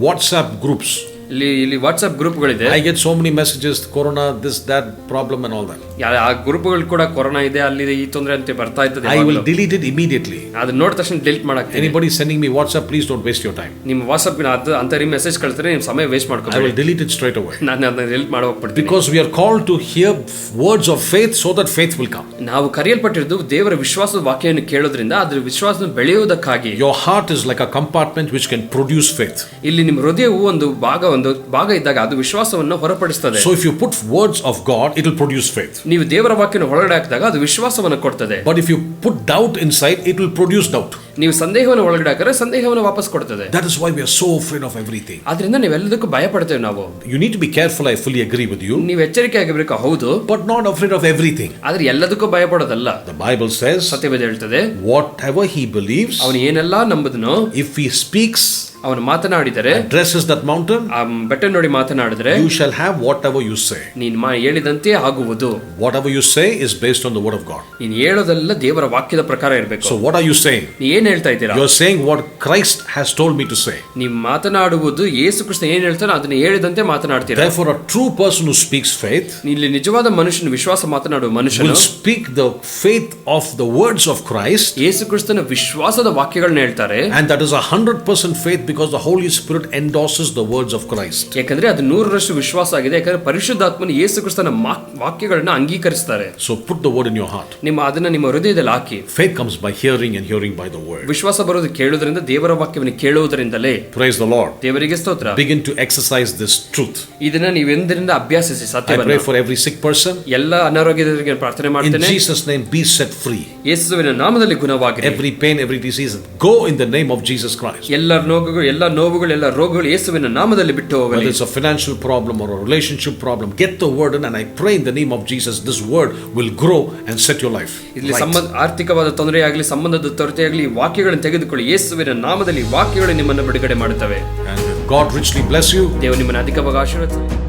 WhatsApp groups, ಇಲ್ಲಿ ವಾಟ್ಸ್ಆಪ್ ಗ್ರೂಪ್ಗಳಿದೆ. I get so many messages, corona, this, that, problem and all that. ಆ ಗ್ರೂಪ್ಗಳು ಕೂಡ ಕೊರೋನಾ ಇದೆ, ಅಲ್ಲಿ ಈ ತೊಂದರೆ ಅಂತ ಬರ್ತಾ ಇರ್ತದೆ. I will delete it immediately. ಅದನ್ನ ನೋಡಿದ ತಕ್ಷಣ delete ಮಾಡಾಕ್ತೀನಿ. Anybody sending me WhatsApp, please don't waste your time. ನಿಮ್ಮ ವಾಟ್ಸ್ಆಪ್ ಅಂತರಿ ಮೆಸೇಜ್ ಕಳಿಸಿದ್ರೆ ನಿಮ್ಮ ಸಮಯ waste ಮಾಡ್ಕೊಬೇಡಿ. I will delete it straight away. ನಾನು ಅದನ್ನ ಡಿಲೀಟ್ ಮಾಡಿ ಹೋಗ್ಬಿಡ್ತೀನಿ. Because we are called to hear words of faith so that faith will come. ನಾವು ಕರೆಯಲ್ಪಟ್ಟಿರೋದು ದೇವರ ವಿಶ್ವಾಸದ ವಾಕ್ಯವನ್ನು ಕೇಳೋದ್ರಿಂದ ಅದರ ವಿಶ್ವಾಸನ ಬೆಳೆಯುವುದಕ್ಕಾಗಿ. Your heart is like a compartment which can produce faith. ಇಲ್ಲಿ ನಿಮ್ಮ ಹೃದಯವು ಒಂದು ಭಾಗ ಇದ್ದಾಗ ಅದು ವಿಶ್ವಾಸವನ್ನು ಹೊರಪಡಿಸುತ್ತದೆ. So if you put words of God, it will produce faith. ನೀವು ದೇವರ ವಾಕ್ಯವನ್ನು ಹೊರಗಡೆ ಹಾಕಿದಾಗ ಅದು ವಿಶ್ವಾಸವನ್ನು ಕೊಡ್ತದೆ. But if you put doubt inside, it will produce doubt. ನೀವು ಸಂದೇಹವನ್ನು ಒಳಗಡೆ ಹಾಕಿದ್ರೆ ಸಂದೇಹವನ್ನು ವಾಪಸ್ ಕೊಡ್ತದೆ. That is why we are so afraid of everything. ಆದ್ರಿಂದ ನೀವೆಲ್ಲದಕ್ಕೂ ಭಯ ಪಡ್ತೇವೆ ನಾವು. You need to be careful, I fully agree with you. ನೀವು ಎಚ್ಚರಿಕೆ ಆಗಿರ್ಬೇಕು, ಹೌದು, But not afraid of everything. ಆದ್ರೆ ಎಲ್ಲದಕ್ಕೂ ಭಯ ಪಡೋದಲ್ಲ. The Bible says, ಸತ್ಯವೇದ ಹೇಳ್ತದೆ, whatever he believes, ಅವನು ಏನೆಲ್ಲಾ ನಂಬುದನೋ, if he speaks, ಅವನು ಮಾತನಾಡಿದರೆ, addresses that mountain, ಆ ಬೆಟ್ಟ ನೋಡಿ ಮಾತನಾಡಿದ್ರೆ, you shall have whatever you say. ನೀನು ಹೇಳಿದಂತೆ ಆಗುವುದು. Whatever you say is based on the word of God. ನೀನು ಹೇಳೋದೆಲ್ಲ ದೇವರ ವಾಕ್ಯದ ಪ್ರಕಾರ ಇರಬೇಕು. So what are you saying? ನೀ ಏನ್ ಹೇಳ್ತಾ ಇದ್ದೀರಾ? You are saying what Christ has told me to say. ನೀವು ಮಾತನಾಡುವುದು ಯೇಸು ಕ್ರಿಸ್ತ ಏನ್ ಹೇಳ್ತಾನೋ ಅದನ್ನ ಹೇಳಿದಂತೆ ಮಾತನಾಡ್ತೀರಾ. Therefore a true person who speaks faith, ಇಲ್ಲಿ ನಿಜವಾದ ಮನುಷ್ಯನು, ವಿಶ್ವಾಸ ಮಾತನಾಡುವ ಮನುಷ್ಯನು, will speak the faith of the words of Christ, ಯೇಸು ಕ್ರಿಸ್ತನ ವಿಶ್ವಾಸದ ವಾಕ್ಯಗಳನ್ನ ಹೇಳ್ತಾರೆ. and that is 100% faith because the Holy Spirit endorses the words of Christ. ಯಾಕಂದ್ರೆ ಅದು 100% ವಿಶ್ವಾಸ ಆಗಿದೆ, ಯಾಕಂದ್ರೆ ಪರಿಶುದ್ಧಾತ್ಮನು ಯೇಸು ಕ್ರಿಸ್ತನ ವಾಕ್ಯಗಳನ್ನ ಅಂಗೀಕರಿಸ್ತಾರೆ. So put the word in your heart. ಅದನ್ನ ನಿಮ್ಮ ಹೃದಯದಲ್ಲಿ ಹಾಕಿ. Faith comes by hearing and hearing by the word. ವಿಶ್ವಾಸ ಬರೋದು ಕೇಳುವುದರಿಂದ, ದೇವರ ವಾಕ್ಯವನ್ನು ಕೇಳುವುದರಿಂದಲೇ. Praise the Lord. ದೇವರಿಗೆ ಸ್ತೋತ್ರ. Begin to exercise this truth. ಇದನ್ನ ನೀವೆಂದರಿಂದ ಅಭ್ಯಾಸಿಸಿ I ಸತ್ಯವನ್ನ. pray for every sick person. ಎಲ್ಲ ಅನಾರೋಗ್ಯದವರಿಗೆ ಪ್ರಾರ್ಥನೆ In ಮಾಡ್ತೇನೆ. Jesus name be set free. ಯೇಸುವಿನ ನಾಮದಲ್ಲಿ ಗುಣವಾಗಿರಿ. Every pain, every disease, go in the name of Jesus Christ. ಎಲ್ಲ ನೋವುಗಳು, ಎಲ್ಲ ರೋಗಗಳು ಯೇಸುವಿನ ನಾಮದಲ್ಲಿ ಬಿಟ್ಟು ಹೋಗಲಿ. Whether it's a financial problem or a relationship problem, get the word in, and I pray in the name of Jesus this word will grow and set your life ಇಲ್ಲಿ right. ಆರ್ಥಿಕವಾದ ತೊಂದರೆಯಾಗಲಿ, ಸಂಬಂಧದ ತೊಂದರೆಯಾಗಲಿ, ವಾಕ್ಯಗಳನ್ನು ತೆಗೆದುಕೊಳ್ಳಿ. ಯೇಸುವಿನ ನಾಮದಲ್ಲಿ ವಾಕ್ಯಗಳು ನಿಮ್ಮನ್ನು ಬಿಡುಗಡೆ ಮಾಡುತ್ತವೆ. And God richly bless you. ದೇವರು ನಿಮ್ಮನ್ನು ಅಧಿಕವಾಗಿ ಆಶೀರ್ವದಿಸಲಿ.